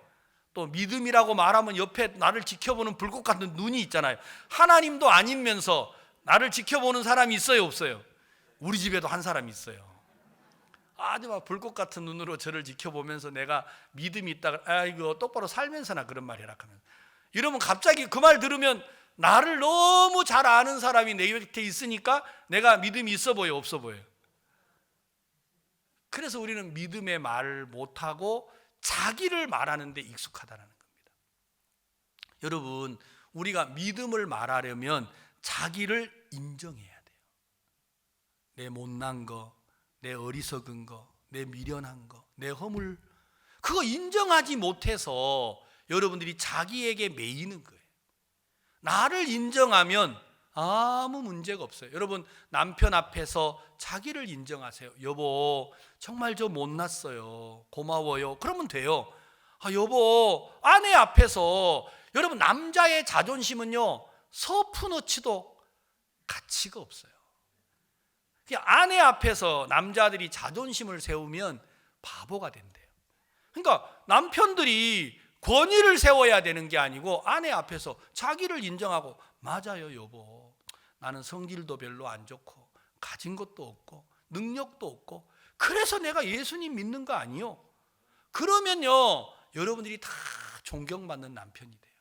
또 믿음이라고 말하면 옆에 나를 지켜보는 불꽃 같은 눈이 있잖아요. 하나님도 아니면서 나를 지켜보는 사람이 있어요, 없어요? 우리 집에도 한 사람이 있어요. 아주 막 불꽃 같은 눈으로 저를 지켜보면서 내가 믿음이 있다, 아이고 똑바로 살면서나 그런 말 해라 하면, 이러면 갑자기 그 말 들으면 나를 너무 잘 아는 사람이 내 곁에 있으니까 내가 믿음이 있어 보여, 없어 보여요? 그래서 우리는 믿음의 말을 못하고 자기를 말하는 데 익숙하다는 겁니다. 여러분, 우리가 믿음을 말하려면 자기를 인정해야 돼요. 내 못난 거, 내 어리석은 거, 내 미련한 거, 내 허물, 그거 인정하지 못해서 여러분들이 자기에게 매이는 거예요. 나를 인정하면 아무 문제가 없어요. 여러분, 남편 앞에서 자기를 인정하세요. 여보, 정말 저 못났어요. 고마워요. 그러면 돼요. 여보, 아내 앞에서, 여러분 남자의 자존심은요 서푼어치도 가치가 없어요. 그냥 아내 앞에서 남자들이 자존심을 세우면 바보가 된대요. 그러니까 남편들이 권위를 세워야 되는 게 아니고 아내 앞에서 자기를 인정하고, 맞아요 여보, 나는 성질도 별로 안 좋고 가진 것도 없고 능력도 없고 그래서 내가 예수님 믿는 거 아니요. 그러면요 여러분들이 다 존경받는 남편이 돼요.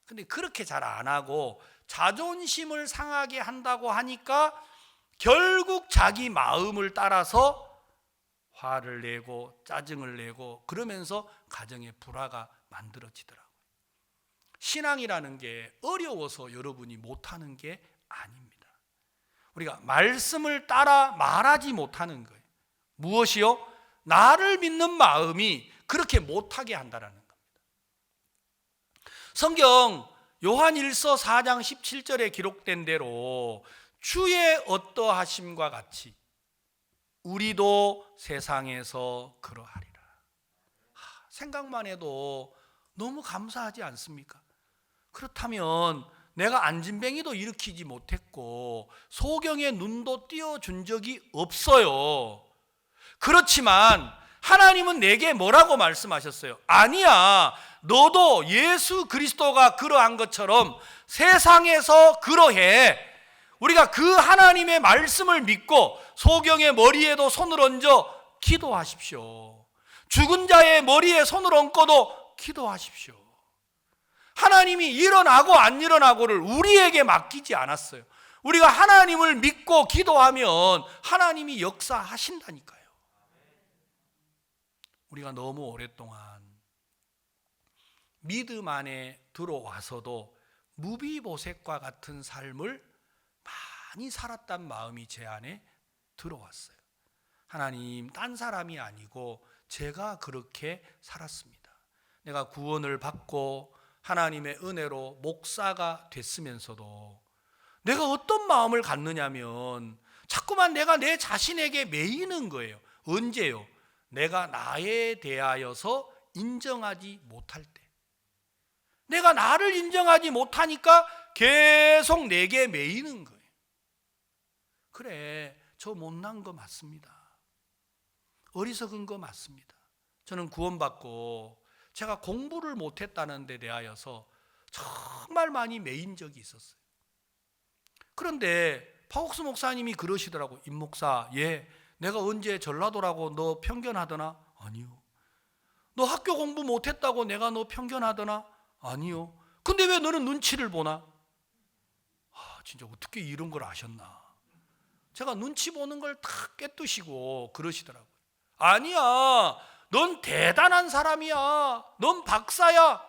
근데 그렇게 잘 안 하고 자존심을 상하게 한다고 하니까 결국 자기 마음을 따라서 화를 내고 짜증을 내고 그러면서 가정의 불화가 만들어지더라고요. 신앙이라는 게 어려워서 여러분이 못하는 게 아닙니다. 우리가 말씀을 따라 말하지 못하는 거예요. 무엇이요? 나를 믿는 마음이 그렇게 못하게 한다는 겁니다. 성경 요한일서 4장 17절에 기록된 대로 주의 어떠하심과 같이 우리도 세상에서 그러하리라. 생각만 해도 너무 감사하지 않습니까? 그렇다면 내가 안진뱅이도 일으키지 못했고 소경의 눈도 띄워준 적이 없어요. 그렇지만 하나님은 내게 뭐라고 말씀하셨어요? 아니야, 너도 예수 그리스도가 그러한 것처럼 세상에서 그러해. 우리가 그 하나님의 말씀을 믿고 소경의 머리에도 손을 얹어 기도하십시오. 죽은 자의 머리에 손을 얹고도 기도하십시오. 하나님이 일어나고 안 일어나고를 우리에게 맡기지 않았어요. 우리가 하나님을 믿고 기도하면 하나님이 역사하신다니까요. 우리가 너무 오랫동안 믿음 안에 들어와서도 무비보셋과 같은 삶을 많이 살았단 마음이 제 안에 들어왔어요. 하나님, 딴 사람이 아니고 제가 그렇게 살았습니다. 내가 구원을 받고 하나님의 은혜로 목사가 됐으면서도 내가 어떤 마음을 갖느냐면 자꾸만 내가 내 자신에게 매이는 거예요. 언제요? 내가 나에 대하여서 인정하지 못할 때. 내가 나를 인정하지 못하니까 계속 내게 매이는 거예요. 그래, 저 못난 거 맞습니다. 어리석은 거 맞습니다. 저는 구원받고 제가 공부를 못했다는 데 대하여서 정말 많이 매인 적이 있었어요. 그런데 파옥수 목사님이 그러시더라고. 임 목사, 내가 언제 전라도라고 너 편견하더나? 아니요. 너 학교 공부 못했다고 내가 너 편견하더나? 아니요. 근데 왜 너는 눈치를 보나? 진짜 어떻게 이런 걸 아셨나? 제가 눈치 보는 걸 다 깨뜨시고 그러시더라고요. 아니야, 넌 대단한 사람이야, 넌 박사야.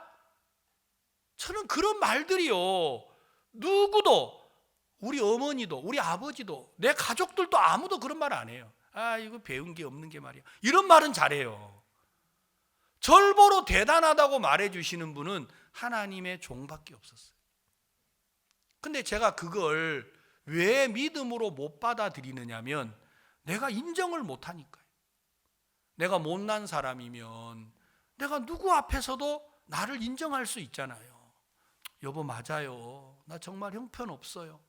저는 그런 말들이요, 누구도, 우리 어머니도 우리 아버지도 내 가족들도 아무도 그런 말 안 해요. 이거 배운 게 없는 게 말이야, 이런 말은 잘해요. 절보로 대단하다고 말해 주시는 분은 하나님의 종밖에 없었어요. 근데 제가 그걸 왜 믿음으로 못 받아들이느냐면 내가 인정을 못 하니까요. 내가 못난 사람이면 내가 누구 앞에서도 나를 인정할 수 있잖아요. 여보 맞아요. 나 정말 형편없어요.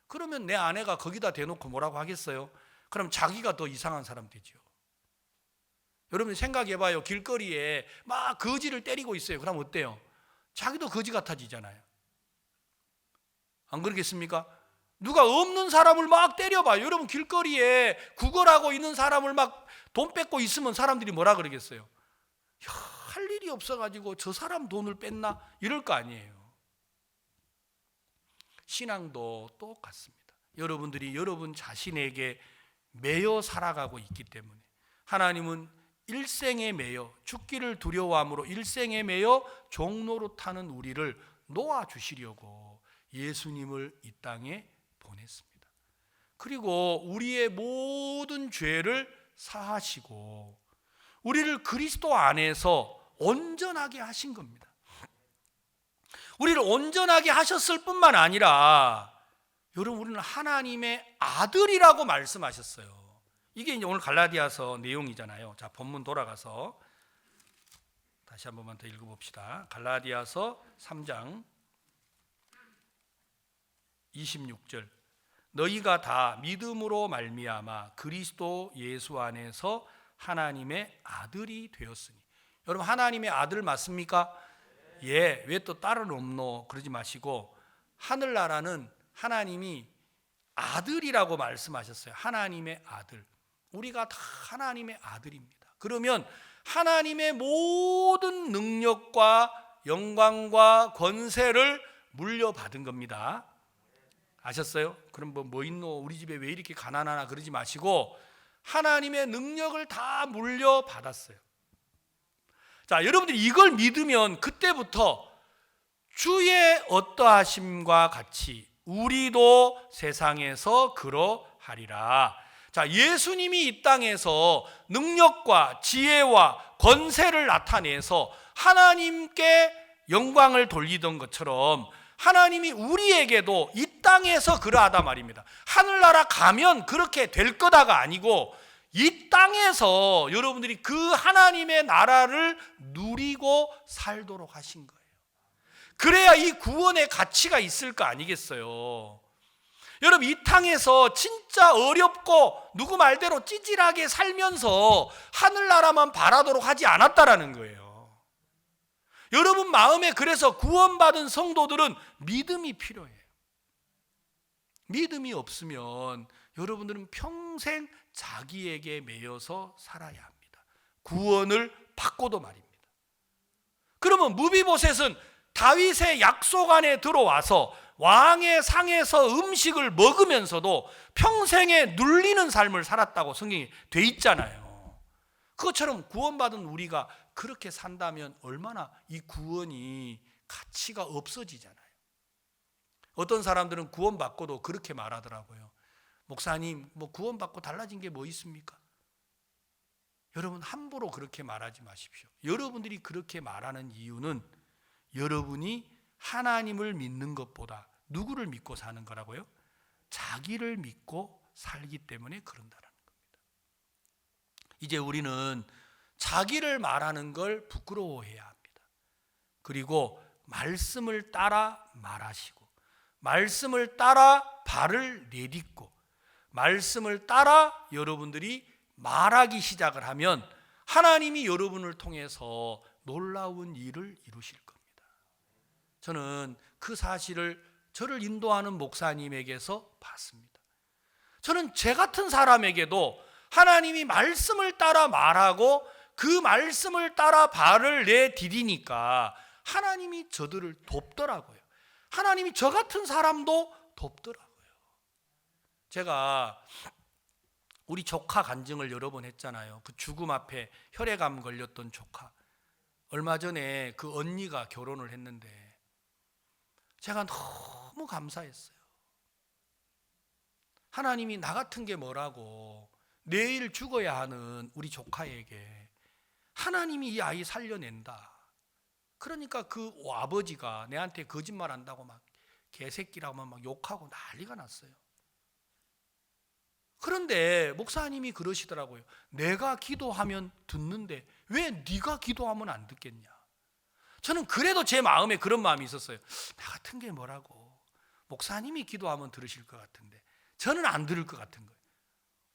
그러면 내 아내가 거기다 대놓고 뭐라고 하겠어요? 그럼 자기가 더 이상한 사람 되죠. 여러분 생각해봐요. 길거리에 막 거지를 때리고 있어요. 그럼 어때요? 자기도 거지 같아지잖아요. 안 그러겠습니까? 누가 없는 사람을 막 때려봐요. 여러분 길거리에 구걸하고 있는 사람을 막 돈 뺏고 있으면 사람들이 뭐라 그러겠어요? 야, 할 일이 없어가지고 저 사람 돈을 뺐나? 이럴 거 아니에요. 신앙도 똑같습니다. 여러분들이 여러분 자신에게 매여 살아가고 있기 때문에 하나님은 일생에 매여 죽기를 두려워함으로 일생에 매여 종로로 타는 우리를 놓아주시려고 예수님을 이 땅에 보냈습니다. 그리고 우리의 모든 죄를 사하시고 우리를 그리스도 안에서 온전하게 하신 겁니다. 우리를 온전하게 하셨을 뿐만 아니라 여러분 우리는 하나님의 아들이라고 말씀하셨어요. 이게 이제 오늘 갈라디아서 내용이잖아요. 자, 본문 돌아가서 다시 한 번만 더 읽어봅시다. 갈라디아서 3장 26절. 너희가 다 믿음으로 말미암아 그리스도 예수 안에서 하나님의 아들이 되었으니. 여러분 하나님의 아들 맞습니까? 예. 왜 또 딸은 없노? 그러지 마시고 하늘나라는 하나님이 아들이라고 말씀하셨어요. 하나님의 아들. 우리가 다 하나님의 아들입니다. 그러면 하나님의 모든 능력과 영광과 권세를 물려받은 겁니다. 아셨어요? 그럼 뭐 있노? 우리 집에 왜 이렇게 가난하나? 그러지 마시고 하나님의 능력을 다 물려받았어요. 자, 여러분들이 이걸 믿으면 그때부터 주의 어떠하심과 같이 우리도 세상에서 그러하리라. 자, 예수님이 이 땅에서 능력과 지혜와 권세를 나타내서 하나님께 영광을 돌리던 것처럼 하나님이 우리에게도 이 땅에서 그러하다 말입니다. 하늘나라 가면 그렇게 될 거다가 아니고 이 땅에서 여러분들이 그 하나님의 나라를 누리고 살도록 하신 거예요. 그래야 이 구원의 가치가 있을 거 아니겠어요. 여러분 이 땅에서 진짜 어렵고 누구 말대로 찌질하게 살면서 하늘나라만 바라도록 하지 않았다라는 거예요. 여러분 마음에 그래서 구원받은 성도들은 믿음이 필요해요. 믿음이 없으면 여러분들은 평생 자기에게 매여서 살아야 합니다. 구원을 받고도 말입니다. 그러면 무비보셋은 다윗의 약속 안에 들어와서 왕의 상에서 음식을 먹으면서도 평생에 눌리는 삶을 살았다고 성경이 돼 있잖아요. 그것처럼 구원받은 우리가 그렇게 산다면 얼마나 이 구원이 가치가 없어지잖아요. 어떤 사람들은 구원받고도 그렇게 말하더라고요. 목사님, 뭐 구원받고 달라진 게 뭐 있습니까? 여러분 함부로 그렇게 말하지 마십시오. 여러분들이 그렇게 말하는 이유는 여러분이 하나님을 믿는 것보다 누구를 믿고 사는 거라고요? 자기를 믿고 살기 때문에 그런다는 겁니다. 이제 우리는 자기를 말하는 걸 부끄러워해야 합니다. 그리고 말씀을 따라 말하시고 말씀을 따라 발을 내딛고 말씀을 따라 여러분들이 말하기 시작을 하면 하나님이 여러분을 통해서 놀라운 일을 이루실 겁니다. 저는 그 사실을 저를 인도하는 목사님에게서 봤습니다. 저는 제 같은 사람에게도 하나님이 말씀을 따라 말하고 그 말씀을 따라 발을 내디디니까 하나님이 저들을 돕더라고요. 하나님이 저 같은 사람도 돕더라고요. 제가 우리 조카 간증을 여러 번 했잖아요. 그 죽음 앞에 혈액암 걸렸던 조카. 얼마 전에 그 언니가 결혼을 했는데 제가 너무 감사했어요. 하나님이 나 같은 게 뭐라고 내일 죽어야 하는 우리 조카에게 하나님이 이 아이 살려낸다. 그러니까 그 아버지가 내한테 거짓말 한다고 막 개새끼라고 막 욕하고 난리가 났어요. 그런데 목사님이 그러시더라고요. 내가 기도하면 듣는데 왜 네가 기도하면 안 듣겠냐. 저는 그래도 제 마음에 그런 마음이 있었어요. 나 같은 게 뭐라고. 목사님이 기도하면 들으실 것 같은데 저는 안 들을 것 같은 거예요.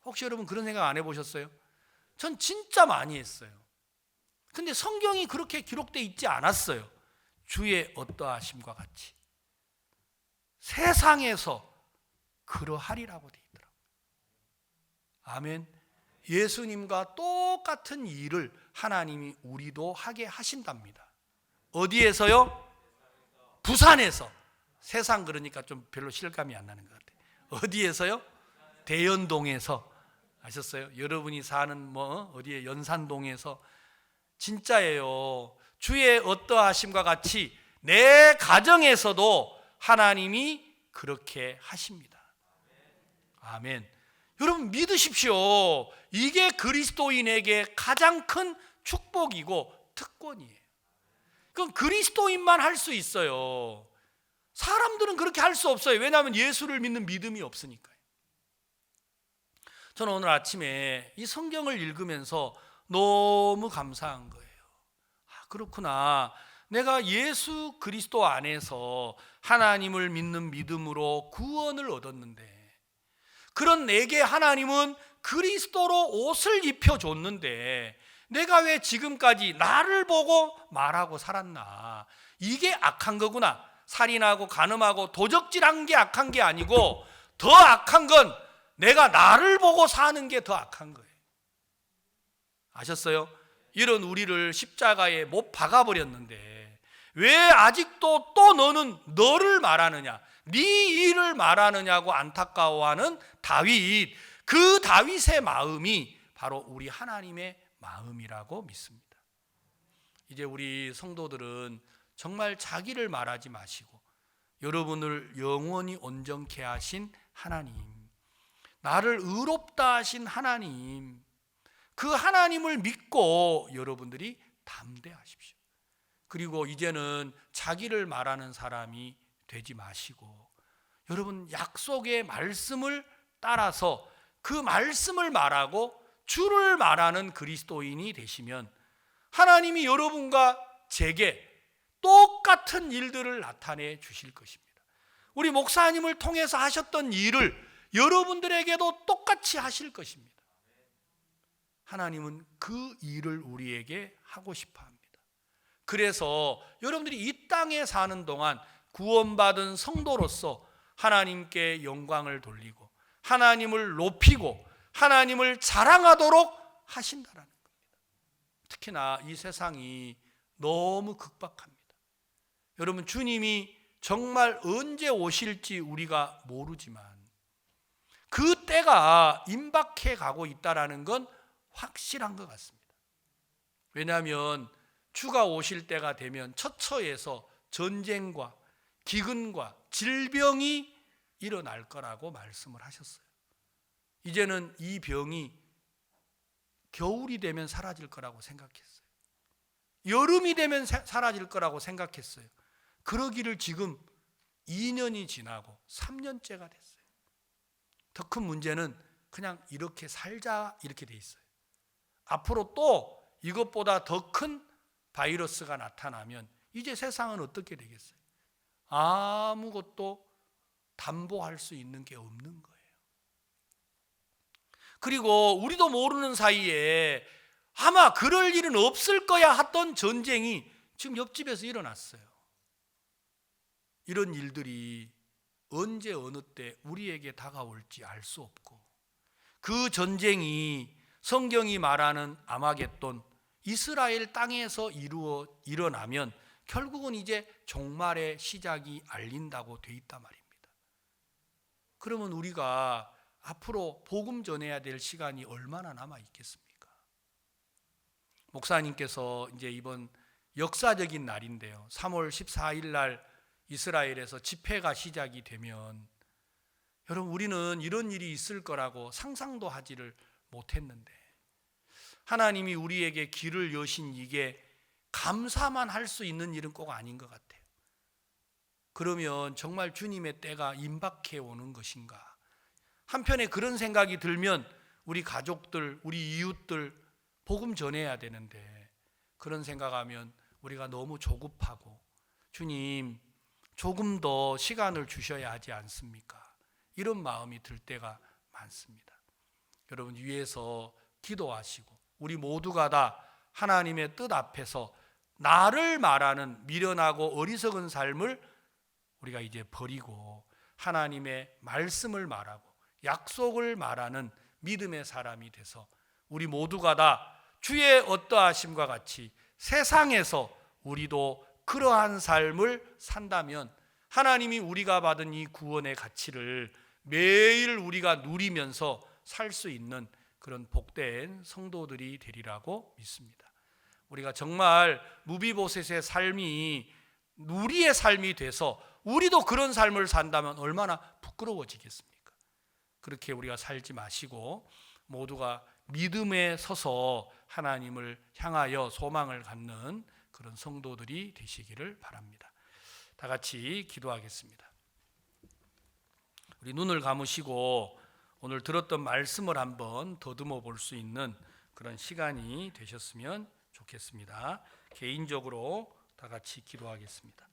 혹시 여러분 그런 생각 안 해보셨어요? 전 진짜 많이 했어요. 근데 성경이 그렇게 기록되어 있지 않았어요. 주의 어떠하심과 같이 세상에서 그러하리라고 되어 있더라고요. 아멘. 예수님과 똑같은 일을 하나님이 우리도 하게 하신답니다. 어디에서요? 부산에서. 세상 그러니까 좀 별로 실감이 안 나는 것 같아요. 어디에서요? 대연동에서. 아셨어요? 여러분이 사는 어디에 연산동에서. 진짜예요. 주의 어떠하심과 같이 내 가정에서도 하나님이 그렇게 하십니다. 아멘. 여러분 믿으십시오. 이게 그리스도인에게 가장 큰 축복이고 특권이에요. 그건 그리스도인만 할 수 있어요. 사람들은 그렇게 할 수 없어요. 왜냐하면 예수를 믿는 믿음이 없으니까요. 저는 오늘 아침에 이 성경을 읽으면서 너무 감사한 거예요. 그렇구나. 내가 예수 그리스도 안에서 하나님을 믿는 믿음으로 구원을 얻었는데, 그런 내게 하나님은 그리스도로 옷을 입혀줬는데 내가 왜 지금까지 나를 보고 말하고 살았나. 이게 악한 거구나. 살인하고 간음하고 도적질한 게 악한 게 아니고 더 악한 건 내가 나를 보고 사는 게 더 악한 거예요. 아셨어요? 이런 우리를 십자가에 못 박아버렸는데 왜 아직도 또 너는 너를 말하느냐, 네 일을 말하느냐고 안타까워하는 다윗. 그 다윗의 마음이 바로 우리 하나님의 마음이라고 믿습니다. 이제 우리 성도들은 정말 자기를 말하지 마시고 여러분을 영원히 온전케 하신 하나님, 나를 의롭다 하신 하나님, 그 하나님을 믿고 여러분들이 담대하십시오. 그리고 이제는 자기를 말하는 사람이 되지 마시고 여러분 약속의 말씀을 따라서 그 말씀을 말하고 주를 말하는 그리스도인이 되시면 하나님이 여러분과 제게 똑같은 일들을 나타내 주실 것입니다. 우리 목사님을 통해서 하셨던 일을 여러분들에게도 똑같이 하실 것입니다. 하나님은 그 일을 우리에게 하고 싶어 합니다. 그래서 여러분들이 이 땅에 사는 동안 구원받은 성도로서 하나님께 영광을 돌리고 하나님을 높이고 하나님을 자랑하도록 하신다라는 겁니다. 특히나 이 세상이 너무 극박합니다. 여러분, 주님이 정말 언제 오실지 우리가 모르지만 그 때가 임박해 가고 있다는 건 확실한 것 같습니다. 왜냐하면 주가 오실 때가 되면 처처에서 전쟁과 기근과 질병이 일어날 거라고 말씀을 하셨어요. 이제는 이 병이 겨울이 되면 사라질 거라고 생각했어요. 여름이 되면 사라질 거라고 생각했어요. 그러기를 지금 2년이 지나고 3년째가 됐어요. 더 큰 문제는 그냥 이렇게 살자 이렇게 돼 있어요. 앞으로 또 이것보다 더 큰 바이러스가 나타나면 이제 세상은 어떻게 되겠어요? 아무것도 담보할 수 있는 게 없는 거예요. 그리고 우리도 모르는 사이에 아마 그럴 일은 없을 거야 했던 전쟁이 지금 옆집에서 일어났어요. 이런 일들이 언제 어느 때 우리에게 다가올지 알 수 없고, 그 전쟁이 성경이 말하는 아마겟돈, 이스라엘 땅에서 일어나면 결국은 이제 종말의 시작이 알린다고 돼 있단 말입니다. 그러면 우리가 앞으로 복음 전해야 될 시간이 얼마나 남아 있겠습니까? 목사님께서 이제 이번 역사적인 날인데요, 3월 14일 날 이스라엘에서 집회가 시작이 되면 여러분, 우리는 이런 일이 있을 거라고 상상도 하지를 못했는데 하나님이 우리에게 길을 여신 이게 감사만 할 수 있는 일은 꼭 아닌 것 같아요. 그러면 정말 주님의 때가 임박해 오는 것인가? 한편에 그런 생각이 들면 우리 가족들, 우리 이웃들 복음 전해야 되는데 그런 생각하면 우리가 너무 조급하고 주님 조금 더 시간을 주셔야 하지 않습니까? 이런 마음이 들 때가 많습니다. 여러분 위에서 기도하시고 우리 모두가 다 하나님의 뜻 앞에서 나를 말하는 미련하고 어리석은 삶을 우리가 이제 버리고 하나님의 말씀을 말하고 약속을 말하는 믿음의 사람이 돼서 우리 모두가 다 주의 어떠하심과 같이 세상에서 우리도 그러한 삶을 산다면 하나님이 우리가 받은 이 구원의 가치를 매일 우리가 누리면서 살 수 있는 그런 복된 성도들이 되리라고 믿습니다. 우리가 정말 무비보셋의 삶이 우리의 삶이 돼서 우리도 그런 삶을 산다면 얼마나 부끄러워지겠습니까? 그렇게 우리가 살지 마시고 모두가 믿음에 서서 하나님을 향하여 소망을 갖는 그런 성도들이 되시기를 바랍니다. 다 같이 기도하겠습니다. 우리 눈을 감으시고 오늘 들었던 말씀을 한번 더듬어 볼 수 있는 그런 시간이 되셨으면 좋겠습니다. 개인적으로 다 같이 기도하겠습니다.